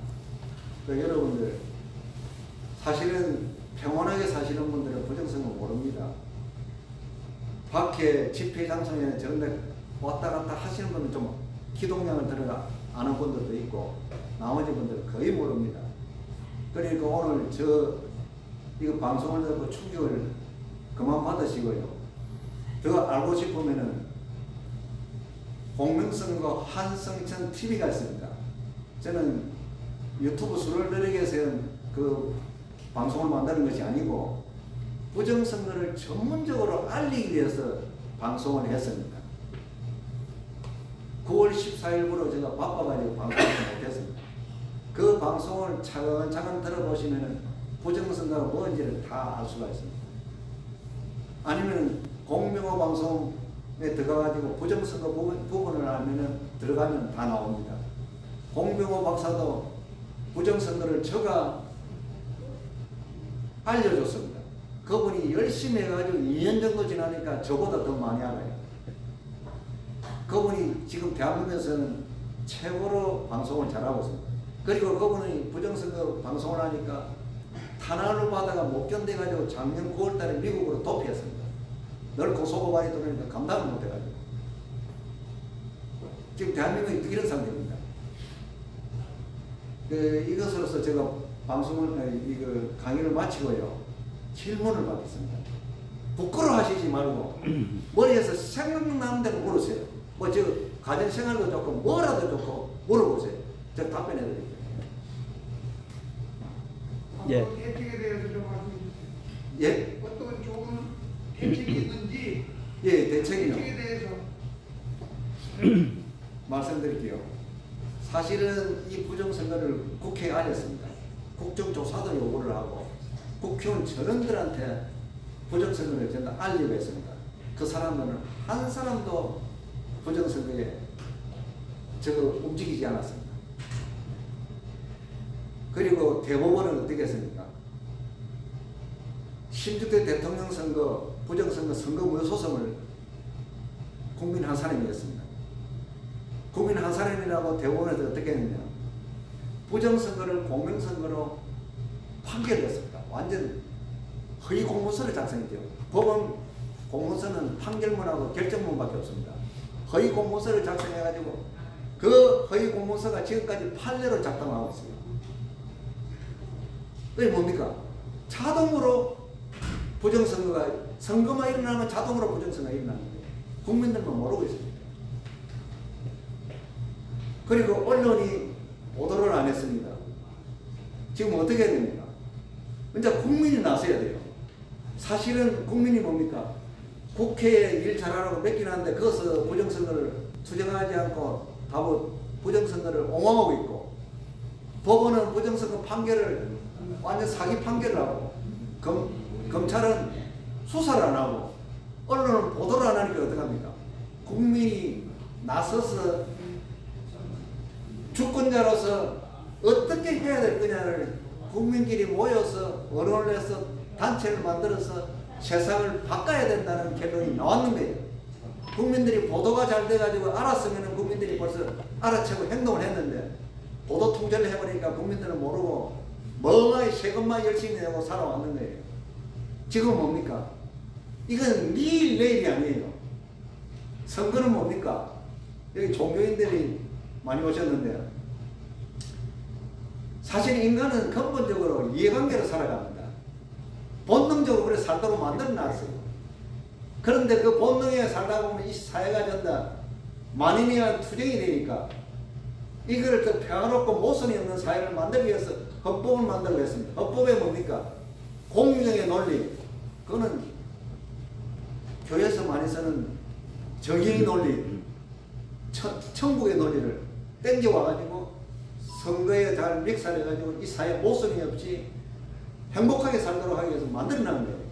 Speaker 1: 여러분들 사실은 평온하게 사시는 분들은 부정선거 모릅니다. 밖에 집회 장소에 저런데 왔다 갔다 하시는 분은 좀 기동량을 들어가 아는 분들도 있고 나머지 분들은 거의 모릅니다. 그러니까 오늘 이거 방송을 듣고 충격을 그만 받으시고요. 더 알고 싶으면은 공명선거 한성천 TV가 있습니다. 저는 유튜브 수를 늘리기 위해서 그 방송을 만드는 것이 아니고 부정선거를 전문적으로 알리기 위해서 방송을 했습니다. 9월 14일부로 제가 바빠가지고 방송을 못했습니다. 그 방송을 차근차근 들어보시면 부정선거가 뭔지를 다 알 수가 있습니다. 아니면 공명호 방송에 들어가가지고 부정선거 부분을 알면은 들어가면 다 나옵니다. 공명호 박사도 부정선거를 제가 알려줬습니다. 그분이 열심히 해가지고 2년 정도 지나니까 저보다 더 많이 알아요. 그분이 지금 대한민국에서는 최고로 방송을 잘하고 있습니다. 그리고 그분이 부정선거 방송을 하니까 탄압을 받아가 못 견뎌가지고 작년 9월 달에 미국으로 도피했습니다. 늘 고소고발이 들어오니까 감당을 못해가지고. 지금 대한민국이 이런 상태입니다. 이것으로서 제가 방송을, 강의를 마치고요. 질문을 받겠습니다. 부끄러워 하시지 말고, 머리에서 생각나는 대로 물으세요. 가정생활도 좋고, 뭐라도 좋고, 물어보세요. 제가 답변해 드릴게요.
Speaker 2: 예.
Speaker 3: 대책에 대해서 좀 말씀해 주세요.
Speaker 1: 예?
Speaker 3: 어떤 좋은 대책이 있는지.
Speaker 1: 예, 대책이요.
Speaker 3: 대책에 대해서.
Speaker 1: 말씀드릴게요. 사실은 이 부정선거를 국회에 알렸습니다. 국정조사도 요구를 하고 국회의원 전원들한테 부정선거를 전부 알리고 있습니다. 그 사람들은 한 사람도 부정선거에 움직이지 않았습니다. 그리고 대법원은 어떻게 했습니까? 16대 대통령 선거, 부정선거 선거무효 소송을 국민 한 사람이 했습니다. 국민 한 사람이라고 대법원에서 어떻게 했느냐? 부정선거를 공명선거로 판결을 했습니다. 완전 허위 공문서를 작성했죠. 법원 공문서는 판결문하고 결정문밖에 없습니다. 허위 공문서를 작성해가지고 그 허위 공문서가 지금까지 판례로 작동하고 있습니다. 그게 뭡니까? 자동으로 부정선거가, 선거만 일어나면 자동으로 부정선거가 일어나는 거예요. 국민들만 모르고 있습니다. 그리고 언론이 보도를 안 했습니다. 지금 어떻게 해야 됩니까? 이제 국민이 나서야 돼요. 사실은 국민이 뭡니까? 국회에 일 잘하라고 맡기는 한데 그것을 부정선거를 투쟁하지 않고 다 부정선거를 옹호하고 있고, 법원은 부정선거 판결을 완전 사기 판결을 하고, 검찰은 수사를 안 하고, 언론은 보도를 안 하니까 어떡합니까? 국민이 나서서 주권자로서 어떻게 해야 될 거냐를 국민끼리 모여서 언론을 해서 단체를 만들어서 세상을 바꿔야 된다는 결론이 나왔는 거예요. 국민들이 보도가 잘 돼가지고 알았으면 국민들이 벌써 알아채고 행동을 했는데, 보도 통제를 해버리니까 국민들은 모르고 멍하니 세금만 열심히 내고 살아왔는 거예요. 지금 뭡니까? 이건 내일이 아니에요. 선거는 뭡니까? 여기 종교인들이 많이 오셨는데, 사실 인간은 근본적으로 이해관계로 살아갑니다. 본능적으로 그래 살도록 만들어놨어요. 그런데 그 본능에 살다 보면 이 사회가 전다 만인에 의한 투쟁이 되니까 이거를 더 평화롭고 모순이 없는 사회를 만들기 위해서 헌법을 만들고 했습니다. 헌법에 뭡니까? 공정의 논리. 그거는 교회에서 많이 쓰는 정의의 논리, 천국의 논리를 땡겨와가지고 선거에 잘 믹스해가지고 이 사회 모순이 없이 행복하게 살도록 하기 위해서 만들어낸 거예요.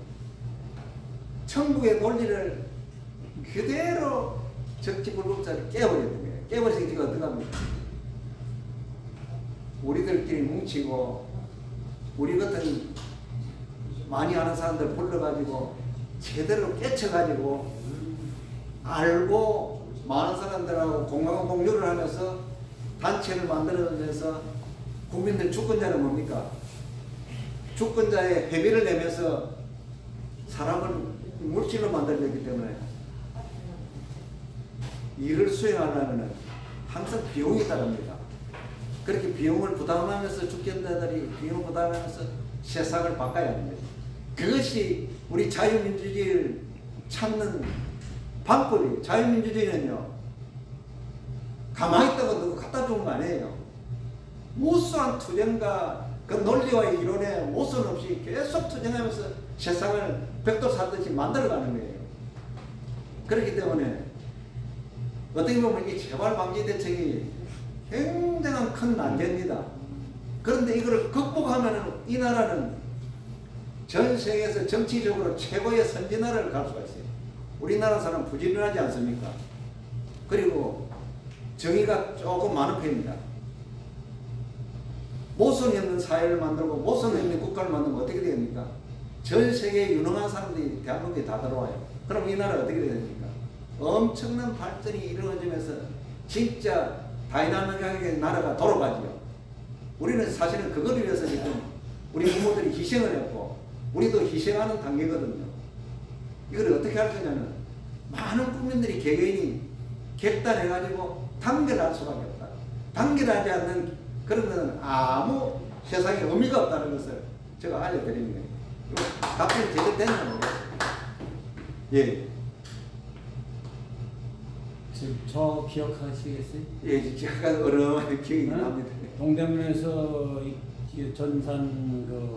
Speaker 1: 천국의 논리를 그대로 적지불급자를 깨버리는 거예요. 깨버려서 지금 어떻게 합니까? 우리들끼리 뭉치고 우리 같은 많이 아는 사람들 불러가지고 제대로 깨쳐가지고 알고 많은 사람들하고 공감한 공유를 하면서 단체를 만들어내서 국민들 주권자는 뭡니까? 주권자의 회비를 내면서 사람을 물질로 만들어냈기 때문에 일을 수행하려면 항상 비용이 따릅니다. 그렇게 비용을 부담하면서 주권자들이 비용을 부담하면서 세상을 바꿔야 합니다. 그것이 우리 자유민주주의를 찾는 방법이에요. 자유민주주의는요, 가만히 있다가 누구 갖다 주는 거 아니에요. 무수한 투쟁과 그 논리와 이론에 모순 없이 계속 투쟁하면서 세상을 벽돌 사듯이 만들어가는 거예요. 그렇기 때문에 어떻게 보면 이 재발방지대책이 굉장한 큰 난제입니다. 그런데 이걸 극복하면 이 나라는 전 세계에서 정치적으로 최고의 선진화를 갈 수가 있어요. 우리나라 사람 부지런하지 않습니까? 그리고 정의가 조금 많은 편입니다. 모순이 없는 사회를 만들고 모순이 없는 국가를 만들면 어떻게 됩니까? 전 세계에 유능한 사람들이 대한민국에 다 들어와요. 그럼 이 나라 어떻게 됩니까? 엄청난 발전이 이루어지면서 진짜 다이나믹하게 나라가 돌아가죠. 우리는 사실은 그걸 위해서 지금 우리 부모들이 희생을 했고 우리도 희생하는 단계거든요. 이걸 어떻게 할 거냐면 많은 국민들이 개개인이 객단해가지고 단결할 수밖에 없다. 단결하지 않는 그런 것은 아무 세상에 의미가 없다는 것을 제가 알려드리는 거예요. 답변이 제대로 됐나 모르겠습니다. 예.
Speaker 2: 지금 저 기억하시겠어요?
Speaker 1: 예, 약간 어려운 기억이 납니다.
Speaker 2: 동대문에서 이 전산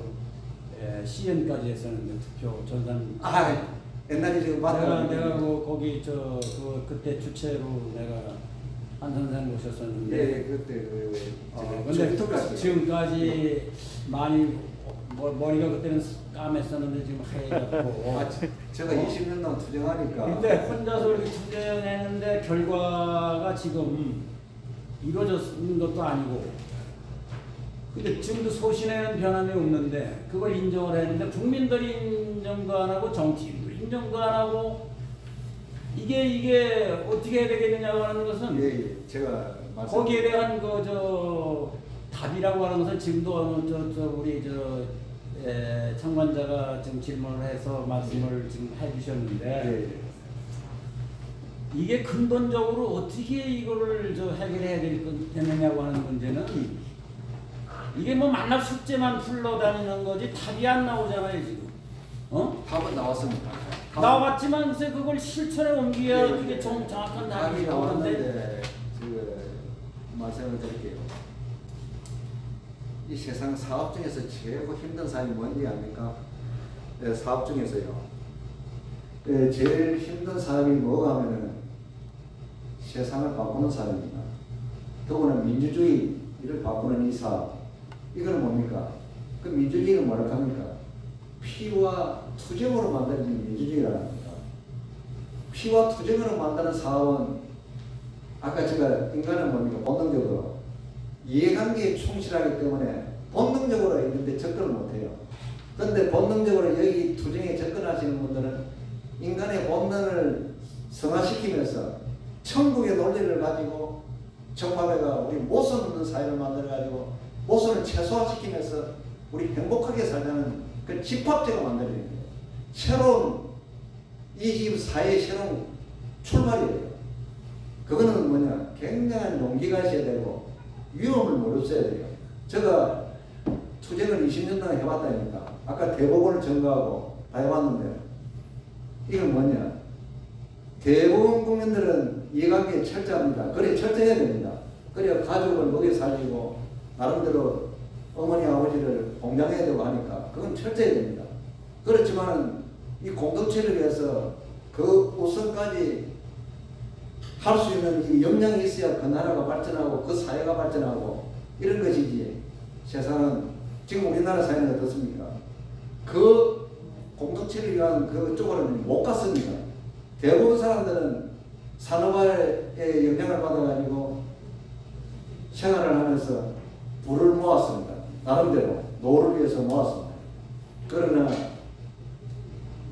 Speaker 2: CN까지 했었는데 투표 전산.
Speaker 1: 옛날에 지금
Speaker 2: 내가 거기 그때 주최로 내가 한 선생 모셨었는데.
Speaker 1: 예, 그때
Speaker 2: 근데
Speaker 1: 주민투표까지.
Speaker 2: 지금까지 많이 머리가 그때는 까맸었는데 지금 하얘졌고.
Speaker 1: 제가 20년 동안 투쟁하니까.
Speaker 2: 근데 혼자서 이렇게 투쟁했는데 결과가 지금 이루어졌는 것도 아니고. 근데 지금도 소신에는 변함이 없는데 그걸 인정을 했는데 국민들이 인정도 안 하고 정치인도 인정도 안 하고 이게 어떻게 해야 되겠느냐고 하는 것은
Speaker 1: 예, 제가
Speaker 2: 거기에 대한 답이라고 하는 것은 지금도 우리 참관자가 지금 질문을 해서 말씀을 지금 해주셨는데 이게 근본적으로 어떻게 이거를 해결해야 되느냐고 하는 문제는 이게 뭐 만날 숙제만 풀러다니는 거지 답이 안 나오잖아요 지금.
Speaker 1: 답은 나왔습니다.
Speaker 2: 나왔지만 글쎄 그걸 실천에 옮겨야 그게 정확한 답이 나오는데.
Speaker 1: 나왔는데 말씀을 드릴게요. 이 세상 사업 중에서 최고 힘든 사람이 뭔지 압니까? 사업 중에서요. 제일 힘든 사람이 뭐가 하면은 세상을 바꾸는 사람입니다. 더구나 민주주의를 바꾸는 이 사업. 이거는 뭡니까? 그 민주주의는 뭐라고 합니까? 피와 투쟁으로 만들어진 민주주의라는 겁니다. 피와 투쟁으로 만드는 사업은 아까 제가 인간은 뭡니까? 본능적으로 이해관계에 충실하기 때문에 본능적으로 있는데 접근을 못해요. 그런데 본능적으로 여기 투쟁에 접근하시는 분들은 인간의 본능을 성화시키면서 천국의 논리를 가지고 정파배가 우리 모순 없는 사회를 만들어가지고 모순을 최소화시키면서 우리 행복하게 살자는 그 집합체가 만들어야 돼요. 새로운 이 집 사회의 새로운 출발이에요. 그거는 뭐냐? 굉장한 용기가 있어야 되고 위험을 무릅써야 돼요. 제가 투쟁을 20년 동안 해봤다니까. 아까 대법원을 점거하고 다 해봤는데 이건 뭐냐? 대부분 국민들은 이해관계에 철저합니다. 그래 철저해야 됩니다. 그래야 가족을 먹여 살리고 나름대로 어머니 아버지를 공양해야 되고 하니까 그건 철저해야 됩니다. 그렇지만 이 공동체를 위해서 그 우선까지 할 수 있는 이 역량이 있어야 그 나라가 발전하고 그 사회가 발전하고 이런 것이지. 세상은 지금 우리나라 사회는 어떻습니까? 그 공동체를 위한 그 쪽으로는 못 갔습니다. 대부분 사람들은 산업화의 영향을 받아가지고 생활을 하면서 부를 모았습니다. 나름대로 노를 위해서 모았습니다. 그러나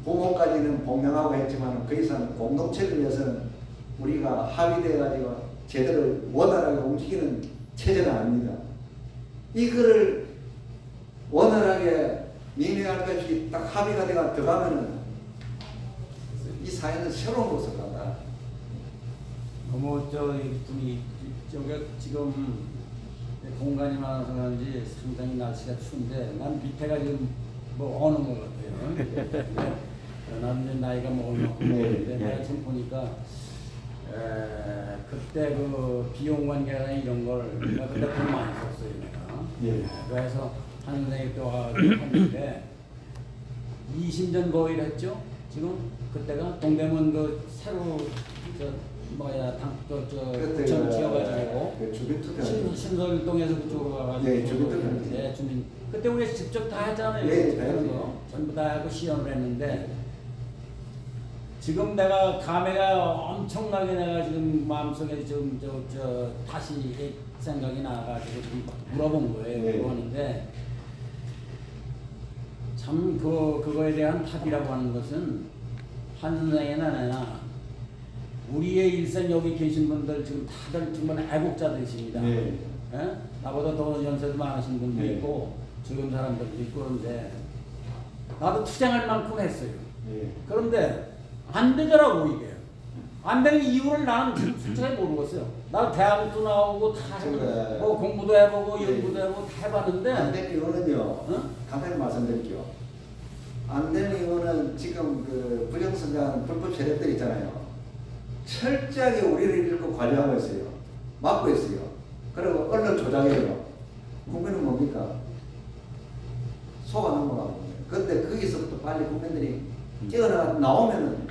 Speaker 1: 부모까지는 봉양하고 했지만 그 이상 공동체를 위해서는 우리가 합의되어 가지고 제대로 원활하게 움직이는 체제는 아닙니다. 이거를 원활하게 민회할 것이 딱 합의가 되가 들어가면은 이 사회는 새로운 곳으로 간다.
Speaker 2: 분이 지금 공간이 많아서 그런지 상당히 날씨가 추운데 난 밑에가 지금 뭐 어느 것 같아요. 나는 이제 나이가 먹을 만큼 먹는데 내가 지금 보니까 그때 그 비용 관계나 이런 걸 내가 그때 돈 많이 썼어요 내가. 그래서 한 선생님 또 왔는데 20년 거의 했죠. 지금 그때가 동대문 그 새로 구청 지어가지고 신설동에서 그쪽으로 가가지고 주민 그때 우리 직접 다 했잖아요. 그런 거 전부 다 하고 시연을 했는데 지금 내가 감회가 엄청나게 내가 지금 마음속에 지금 다시 생각이 나가지고 좀 물어본 거예요. 그러는데 참 그거에 대한 답이라고 하는 것은 한 선생이나 내나 우리의 일생 여기 계신 분들 지금 다들 정말 애국자들이십니다. 나보다 더 연세도 많으신 분도 있고 젊은 사람들도 있고 그런데 나도 투쟁할 만큼 했어요. 그런데 안 되더라고 이게. 안 되는 이유를 나는 솔직히 모르겠어요. 나 대학도 나오고 다 뭐 공부도 해보고 연구도 해보고 다 해봤는데
Speaker 1: 안 되는 이유는요. 간단히 말씀드릴게요. 안 되는 이유는 지금 그 부정선거한 불법 세력들 있잖아요. 철저하게 우리를 이렇게 관리하고 있어요. 막고 있어요. 그리고 언론 조작해요. 국민은 뭡니까? 속아 넘어가고. 근데 거기서부터 빨리 국민들이 깨어나오면은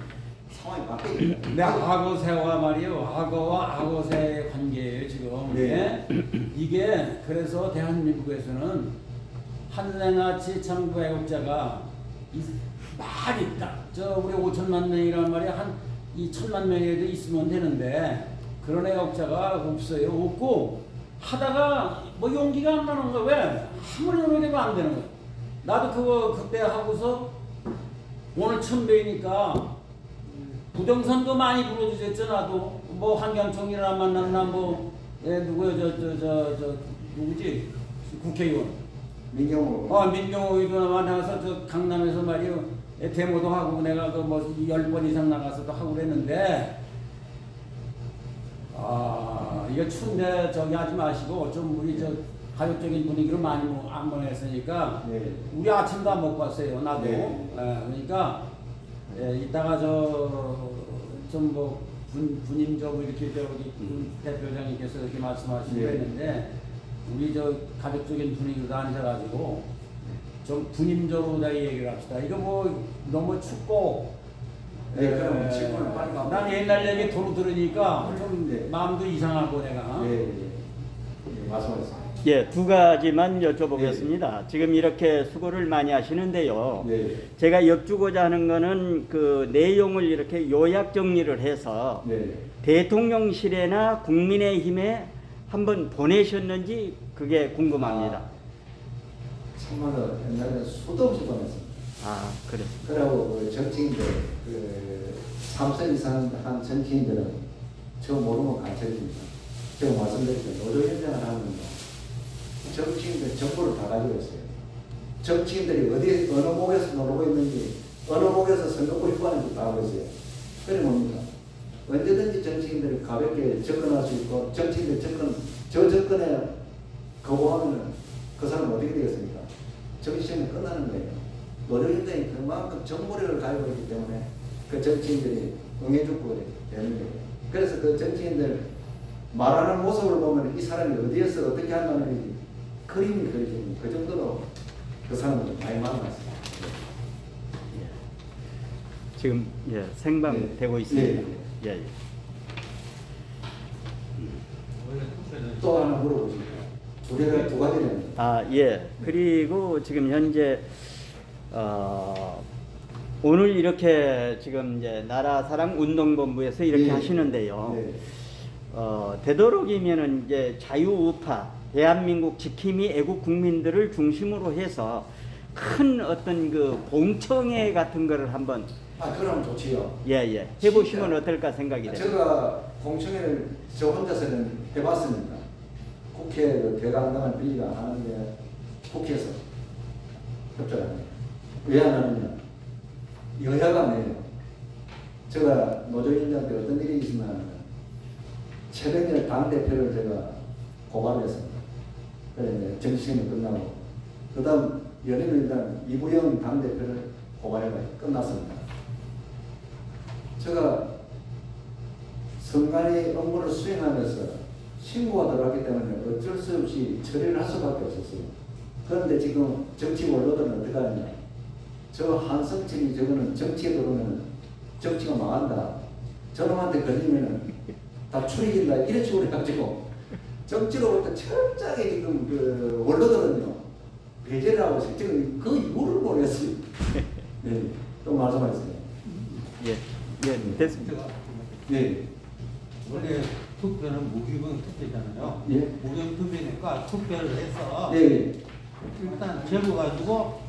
Speaker 1: 상황이 바뀌니까.
Speaker 2: 근데 악어새와 말이요, 악어와 악어새의 관계예요 지금.
Speaker 1: 네.
Speaker 2: 이게 그래서 대한민국에서는 한랭아치 청부 애국자가 많이 있다. 저 우리 5천만 명이란 말이야 한 2천만 명에도 있으면 되는데 그런 애국자가 없어요. 없고 하다가 뭐 용기가 안 나는 거야. 왜? 아무리 노력해도 안 되는 거야. 나도 그거 그때 하고서 오늘 처음 뵈니까 부정선거 많이 불러주셨죠. 나도 뭐 한경총이나 만났나 뭐 누구요 저 누구지 국회의원
Speaker 1: 민경호.
Speaker 2: 민경호 의원 만나서 저 강남에서 말이요 데모도 하고 내가 그 뭐 10번 이상 나가서도 하고 그랬는데 이거 추운데 저기 하지 마시고 좀 우리 저 가족적인 분위기로 많이 안 보냈으니까
Speaker 1: 네.
Speaker 2: 우리 아침도 안 먹고 왔어요. 나도.
Speaker 1: 네.
Speaker 2: 그러니까 이따가 좀 뭐 군임적으로 이렇게 저기 대표장님께서 이렇게 말씀하시고
Speaker 1: 네.
Speaker 2: 했는데 우리 저 가족적인 분위기로 앉아가지고 좀 군임적으로 다 얘기를 합시다. 이거 뭐 너무 춥고.
Speaker 1: 네, 그럼 질문을 빨리 가면.
Speaker 2: 난 옛날 얘기 도로 들으니까 좀
Speaker 1: 네.
Speaker 2: 마음도 이상하고 내가.
Speaker 1: 네, 말씀하세요.
Speaker 4: 예, 두 가지만 여쭤보겠습니다. 지금 이렇게 수고를 많이 하시는데요.
Speaker 1: 네.
Speaker 4: 제가 여쭈고자 하는 거는 그 내용을 이렇게 요약 정리를 해서
Speaker 1: 네.
Speaker 4: 대통령실에나 국민의힘에 한번 보내셨는지 그게 궁금합니다.
Speaker 1: 정말로 옛날에 수도 없이 보냈습니다.
Speaker 4: 그래.
Speaker 1: 그러고 그 정치인들, 그 3선 이상 한 정치인들은 저 모르면 가르쳐줍니다. 제가 말씀드렸죠. 노조연장을 하면 정치인들 정보를 다 가지고 있어요. 정치인들이 어느 목에서 놀고 있는지, 어느 목에서 선거구를 구하는지 다 알고 있어요. 그래 뭡니까? 언제든지 정치인들이 가볍게 접근할 수 있고, 정치인들 저 접근에 거부하면 그 사람은 어떻게 되겠습니까? 정치시험이 끝나는 거예요. 노조연장이 그만큼 정보력을 가지고 있기 때문에 그 정치인들이 응해주고 되는 거예요. 그래서 그 정치인들 말하는 모습을 보면 이 사람이 어디에서 어떻게 한다는 그림이 그려지는 그 정도로 그 사람을 많이 만났습니다.
Speaker 4: 지금 생방되고 있습니다. 예.
Speaker 1: 또 하나 물어보십시오. 두 가지는.
Speaker 4: 예. 그리고 지금 현재 오늘 이렇게 지금 이제 나라사랑 운동본부에서 이렇게 하시는데요. 되도록이면은 이제 자유우파 대한민국 지킴이 애국 국민들을 중심으로 해서 큰 어떤 그 공청회 같은 거를 한번
Speaker 1: 그럼 좋지요.
Speaker 4: 해보시면 진짜 어떨까 생각이 됩니다.
Speaker 1: 제가 공청회를 저 혼자서는 해봤습니다. 국회 그 대강당을 빌리가 하는데 국회에서 협조를 합니다. 왜 안 하느냐? 여야가 안 해요. 제가 노조위원장 때 어떤 일이 있으면 최병렬 당대표를 제가 고발을 했습니다. 그래 정치시험이 끝나고 그 다음 열린민주당 이부영 당대표를 고발해가 끝났습니다. 제가 선관위 업무를 수행하면서 신고가 들어왔기 때문에 어쩔 수 없이 처리를 할 수밖에 없었어요. 그런데 지금 정치 원로들은 어떻게 하느냐? 저 한성철이 저거는 정치에 들어오면 정치가 망한다. 저놈한테 걸리면 다 추리긴다. 이런 식으로 해가지고 정치로부터 철저하게 지금 그 원로들은요 배제를 하고 있어요. 지금 그 이유를 모르겠어요. 네, 또 말씀하세요.
Speaker 4: 됐습니다.
Speaker 1: 네.
Speaker 5: 원래 투표는 무기명 투표잖아요. 무기명 투표니까 투표를 해서 일단 접어가지고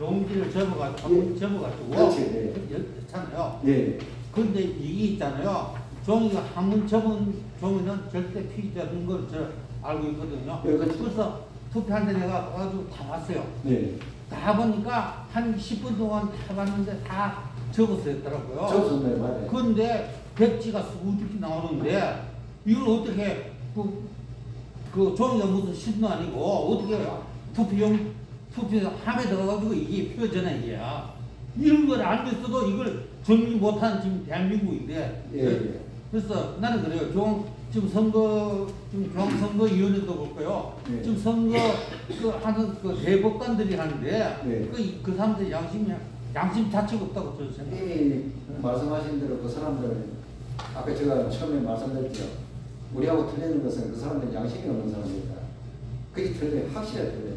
Speaker 5: 용지를 접어가지고 잖아요. 근데 이게 있잖아요. 종이가 한번 접은 종이는 절대 피지 않는 걸 알고 있거든요. 그래서 투표할 때 내가 가지고 다 봤어요. 다 보니까 한 10분 동안 다 봤는데 다 접었더라고요.
Speaker 1: 접었네, 맞아요.
Speaker 5: 그런데 백지가 수북이 나오는데 이걸 어떻게 그 종이가 무슨 신도 아니고 어떻게 투표함에 들어가지고 이게 표잖아 이게. 이런 걸 알면서도 이걸 정리 못하는 지금 대한민국인데. 그래서 나는 그래요. 지금 중앙선거위원회도 볼까요? 지금 선거 하는 그 대법관들이 하는데 그 사람들 양심이 양심 자체가 없다고 저는 생각해요.
Speaker 1: 이미 말씀하신 대로 그 사람들은 아까 제가 처음에 말씀드렸죠. 우리하고 틀리는 것은 그 사람들은 양심이 없는 사람들이다. 그게 틀려요. 확실히 틀려요.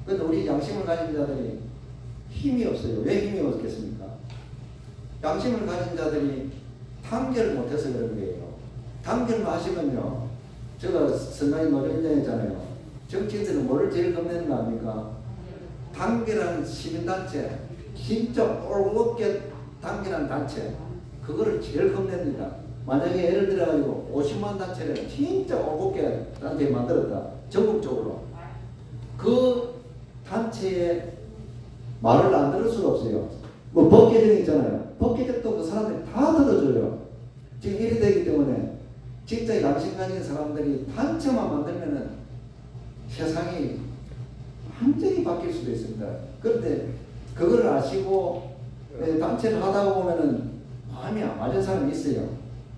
Speaker 1: 그런데 우리 양심을 가진 자들이 힘이 없어요. 왜 힘이 없겠습니까? 양심을 가진 자들이 단결을 못해서 그런 거예요. 단결만 하시면요. 제가 선관위 노조위원장이잖아요. 정치인들은 뭐를 제일 겁내는 거 아닙니까? 단결한 시민단체, 진짜 올곧게 단결한 단체, 그거를 제일 겁냅니다. 만약에 예를 들어가지고 50만 단체를 진짜 올곧게 단체 만들었다. 전국적으로. 그 단체에 말을 안 들을 수가 없어요. 뭐 법 개정 있잖아요. 법 개정도 그 사람들이 다 들어줘요. 지금 이래 되기 때문에 진짜 양심 가진 사람들이 단체만 만들면은 세상이 완전히 바뀔 수도 있습니다. 그런데 그걸 아시고 단체를 하다 보면은 마음이 안 맞은 사람이 있어요.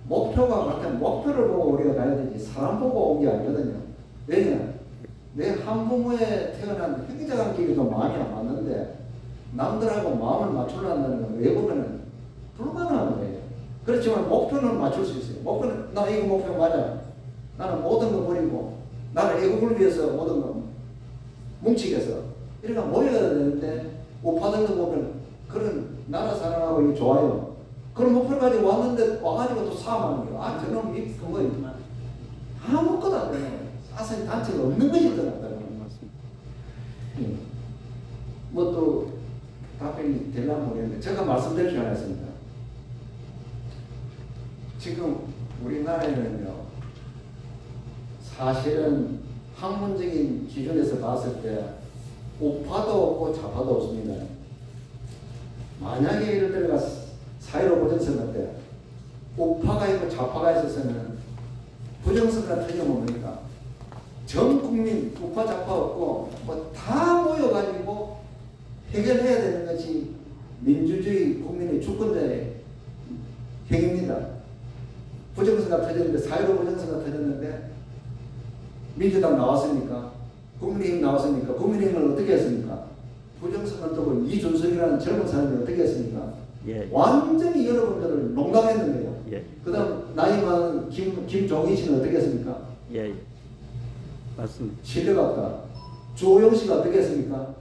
Speaker 1: 목표가 같은 목표를 보고 우리가 가야 되지 사람 보고 온 게 아니거든요. 왜냐? 내 한부모에 태어난 형제간끼리도 마음이 안 맞는데 남들하고 마음을 맞추려는 건 외국에는 불가능한 거예요. 그렇지만 목표는 맞출 수 있어요. 목표는 나 이거 목표 맞아. 나는 모든 거 버리고 나는 애국을 위해서 모든 거 뭉치겠어. 이러니까 모여야 되는데 우파들도 보면 그런 나라 사랑하고 이게 좋아요. 그런 목표를 가지고 왔는데 와가지고 또 싸움하는 거예요. 아 저놈 이 그거 아무것도 안 되는 거예요. 사실 단체가 없는 것이 더 낫다는 거예요. 뭐 또 답변이 되려면 모르겠는데 제가 말씀드릴 게 하나 있습니다. 지금 우리나라에는요 사실은 학문적인 기준에서 봤을 때 우파도 없고 좌파도 없습니다. 만약에 예를 들어 사회로 보정선거 때 우파가 있고 좌파가 있었으면 부정선거가 틀려뭡니까? 전 국민 우파 좌파 없고 뭐 다 모여가지고 해결해야 되는 것이 민주주의 국민의 주권자의 행위입니다. 부정선거가 터졌는데 사회로 부정선거가 터졌는데 민주당 나왔습니까? 국민의힘 나왔습니까? 국민의힘을 어떻게 했습니까? 부정선거 두고 이준석이라는 젊은 사람이 어떻게 했습니까?
Speaker 4: 예.
Speaker 1: 완전히 여러분들을 농락했는 거예요.
Speaker 4: 예.
Speaker 1: 그 다음 나이 많은 김종인 씨는 어떻게 했습니까?
Speaker 4: 예, 예. 맞습니다.
Speaker 1: 실력 없다. 조영 씨가 어떻게 했습니까?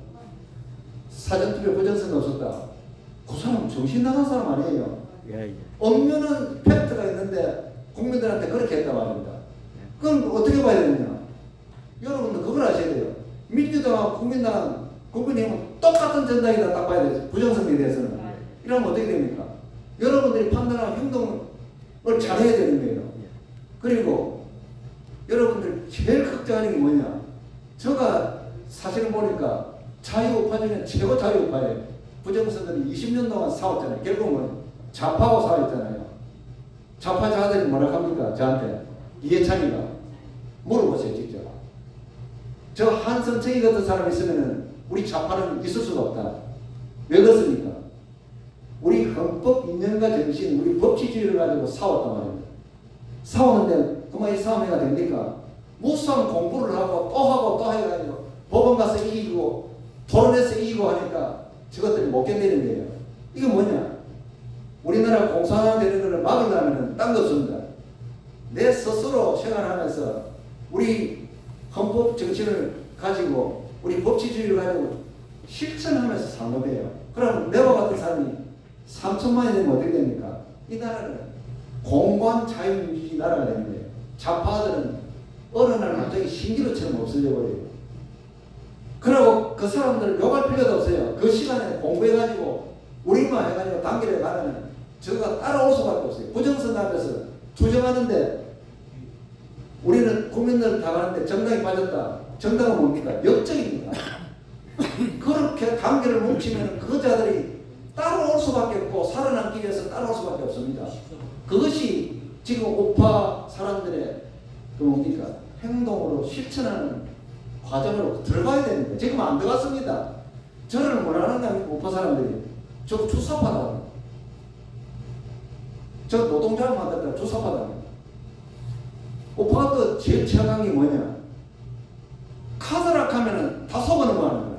Speaker 1: 사전투표 부정선거 없었다. 그 사람 정신 나간 사람 아니에요.
Speaker 4: 예, 예.
Speaker 1: 엄연한 팩트가 있는데 국민들한테 그렇게 했단 말입니다. 그럼 어떻게 봐야 되느냐? 여러분들 그걸 아셔야 돼요. 민주당, 국민당, 국민의힘은 똑같은 전당이다 딱 봐야 돼요. 부정선거에 대해서는. 이러면 어떻게 됩니까? 여러분들이 판단하는 행동을 잘해야 되는 거예요. 그리고 여러분들 제일 걱정하는 게 뭐냐? 제가 사실을 보니까 자유우파 중에 최고 자유우파예요. 부정선거를 20년 동안 싸웠잖아요. 결국은 좌파하고 싸웠잖아요. 좌파자들이 뭐라 합니까? 저한테. 이해찬이가. 물어보세요, 직접. 저 한성철이 같은 사람이 있으면 우리 좌파는 있을 수가 없다. 왜 그렇습니까? 우리 헌법 인연과 정신, 우리 법치주의를 가지고 싸웠단 말입니다. 싸우는데 그만 이 싸움해가 됩니까? 무수한 공부를 하고 또 해가지고 법원 가서 이기고 토론해서 이기고 하니까 저것들이 못 견디는 거예요. 이게 뭐냐? 우리나라 공산화 되는 것을 막으려면 딴 거 없습니다. 내 스스로 생활하면서 우리 헌법 정신을 가지고 우리 법치주의를 가지고 실천하면서 사는 거예요. 그럼 내와 같은 사람이 3천만이 되면 어떻게 됩니까? 이 나라는 공관 자유민주주의 나라가 되는 거예요. 좌파들은 어느 날 갑자기 신기루처럼 없어져 버려요. 그리고 그 사람들 욕할 필요도 없어요. 그 시간에 공부해가지고 우리만 해가지고 단결해 가면 저가 따라올 수밖에 없어요. 부정선거 앞에서 투정하는데 우리는 국민들 다 가는데 정당이 빠졌다. 정당은 뭡니까? 역적입니다. 그렇게 단결을 뭉치면 그 자들이 따라올 수밖에 없고 살아남기 위해서 따라올 수밖에 없습니다. 그것이 지금 우파 사람들의 그 뭡니까? 행동으로 실천하는 과정으로 들어가야 됩니다. 지금 안 들어갔습니다. 저를 뭐라는 거 우파 사람들이 저 주사파다. 저 노동자를 만들다 주사파다. 우파가 또 제일 최강이 뭐냐? 카드락 하면은 다 속아는 거 하는 거야.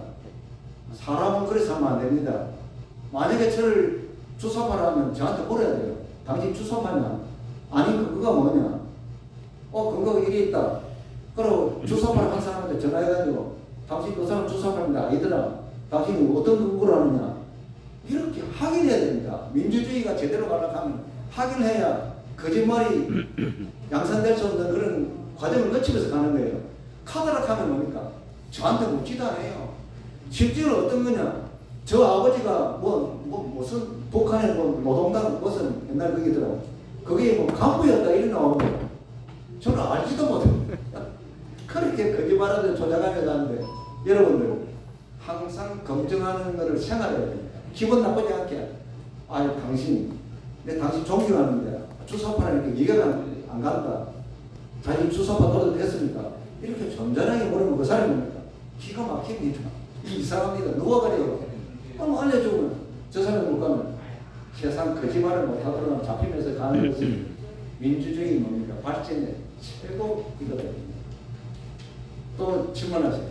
Speaker 1: 사람은 그래서 하면 안 됩니다. 만약에 저를 주사파라면 저한테 물어야 돼요. 당신 주사파냐? 아니 그거가 뭐냐? 그거 일이 있다. 그리고 주사파를 한 사람한테 전화해가지고 당신 그 사람 주사파인데 아니더라. 당신이 어떤 근거를 하느냐? 이렇게 확인해야 됩니다. 민주주의가 제대로 가려면 확인해야 거짓말이 양산될 수 없는 그런 과정을 거치면서 가는 거예요. 카드락 하면 뭡니까? 저한테 묻지도 않아요. 실제로 어떤 거냐? 저 아버지가 무슨 북한의 노동당 무슨 옛날 거기더라고. 그게 간부였다 이런 나오는데 저는 알지도 못해요. 그렇게 거짓말하는 조작하며 가는데 여러분들 항상 검증하는 것을 생활해야 됩니다. 기분 나쁘지 않게 당신 존경하는데 주사파라니까 이해가 안 간다. 자기 주사파 노릇 됐으니까 이렇게 점잖하게 물으면 그 사람이 뭡니까? 기가 막힙니다. 이상합니다. 누가 그래요? 알려주면 저 사람이 못 가면 세상 거짓말을 못하도록 잡히면서 가는 것이 민주주의 뭡니까? 발전의 최고 이거거든요. 또 질문하세요.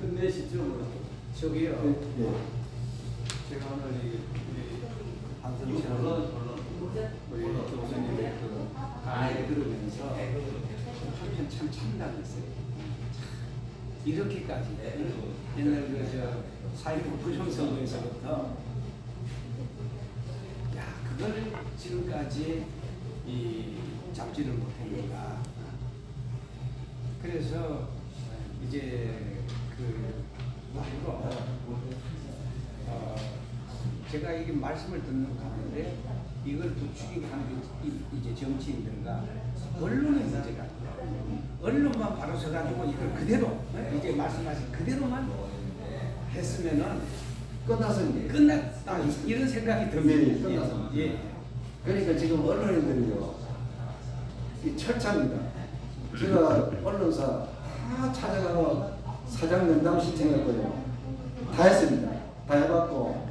Speaker 2: 끝내시죠. 저기요.
Speaker 1: 네.
Speaker 2: 제가 오늘 우리 한성철 우리 교수님의 그 강의를 들으면서 참 참담했어요. 이렇게까지 옛날 사회부 부정선거에서부터 그걸 지금까지 잡지를 못했는가. 그래서 이제 제가 이게 말씀을 듣는 가운데 이걸 부추기게 하는 게 이제 정치인들과 언론의 문제가 언론만 바로 서가지고 이걸 그대로 이제 말씀하신 그대로만 했으면은 끝났다 이런 생각이 듭니다.
Speaker 1: 끝났습니다.
Speaker 2: 예.
Speaker 1: 그러니까 지금 언론인들이요 이 철차입니다. 제가 언론사 다 찾아가고 사장 면담 신청했거든요. 다 했습니다. 다 해봤고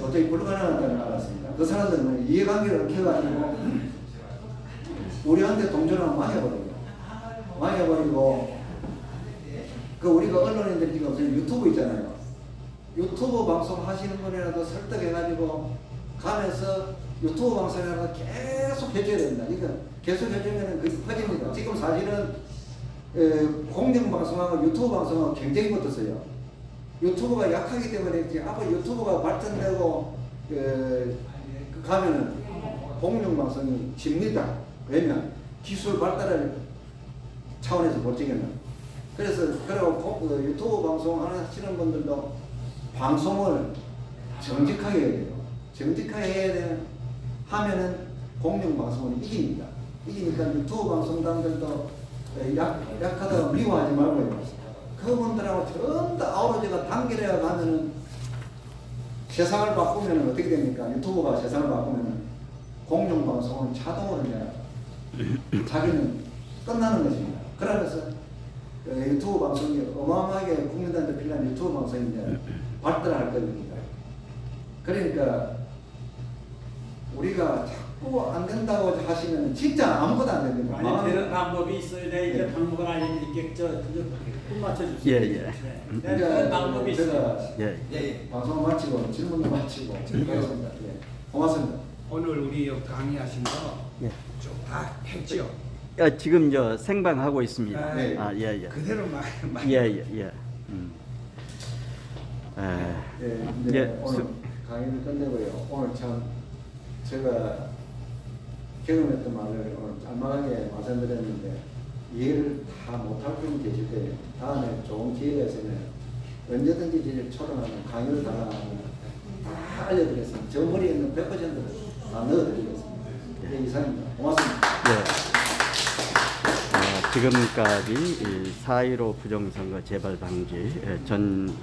Speaker 1: 도저히 불가능하다는 걸 알았습니다. 그 사람들은 이해관계를 켜가지고 우리한테 동전을 망해버리고 우리가 언론인들이 지금 유튜브 있잖아요. 유튜브 방송 하시는 분이라도 설득해가지고 가면서 유튜브 방송이라도 계속 해줘야 된다. 이거 계속 해주면 그게 커집니다. 지금 사실은 공영방송하고 유튜브 방송하고 경쟁이 붙었어요. 유튜브가 약하기 때문에 앞으로 유튜브가 발전되고 가면은 공영방송이 집니다. 왜냐면 기술 발달을 차원에서 못 지겠나. 그래서 그리고 유튜브 방송 하시는 분들도 방송을 정직하게 해야 돼요. 정직하게 해야 되는 하면은 공영방송은 이깁니다. 이기니까 유튜브 방송단들도 약하다고 미워하지 말고요. 그분들하고 전부 다 아우러지가 단결해야 가면은 세상을 바꾸면 어떻게 됩니까? 유튜브가 세상을 바꾸면 공영방송은 자동으로 이제 자기는 끝나는 것입니다. 그러면서 유튜브 방송이 어마어마하게 국민들한테 필요한 유튜브 방송이 이제 발달할 겁니다. 그러니까 우리가 자꾸 안 된다고 하시면 진짜 아무것도 안 됩니다.
Speaker 2: 아니 되는 방법이 있어야 돼. 이제 방법을 알려드릴게. 끝 맞춰주세요.
Speaker 4: 예.
Speaker 2: 그런 방법이 있어요.
Speaker 4: 예.
Speaker 1: 방송 마치고 질문도 마치고 그렇습니다. 고맙습니다.
Speaker 2: 오늘 우리 강의하신 거
Speaker 4: 예.
Speaker 2: 좀 다 했죠?
Speaker 4: 지금 생방하고 있습니다.
Speaker 1: 네.
Speaker 4: 예.
Speaker 2: 그대로
Speaker 4: 예.
Speaker 1: 오늘 강의를 끝내고요. 오늘 참 제가 경험했던 말을 오늘 짤막하게 말씀드렸는데 이해를 다 못할 분이 계실 거예요. 다음에 좋은 기회가 있으면 언제든지 저를 초청하면 강의를 다 알려드리겠습니다. 저 머리에 있는 100%를 다 넣어드리겠습니다. 이상입니다. 고맙습니다.
Speaker 4: 지금까지 4.15 부정선거 재발 방지 전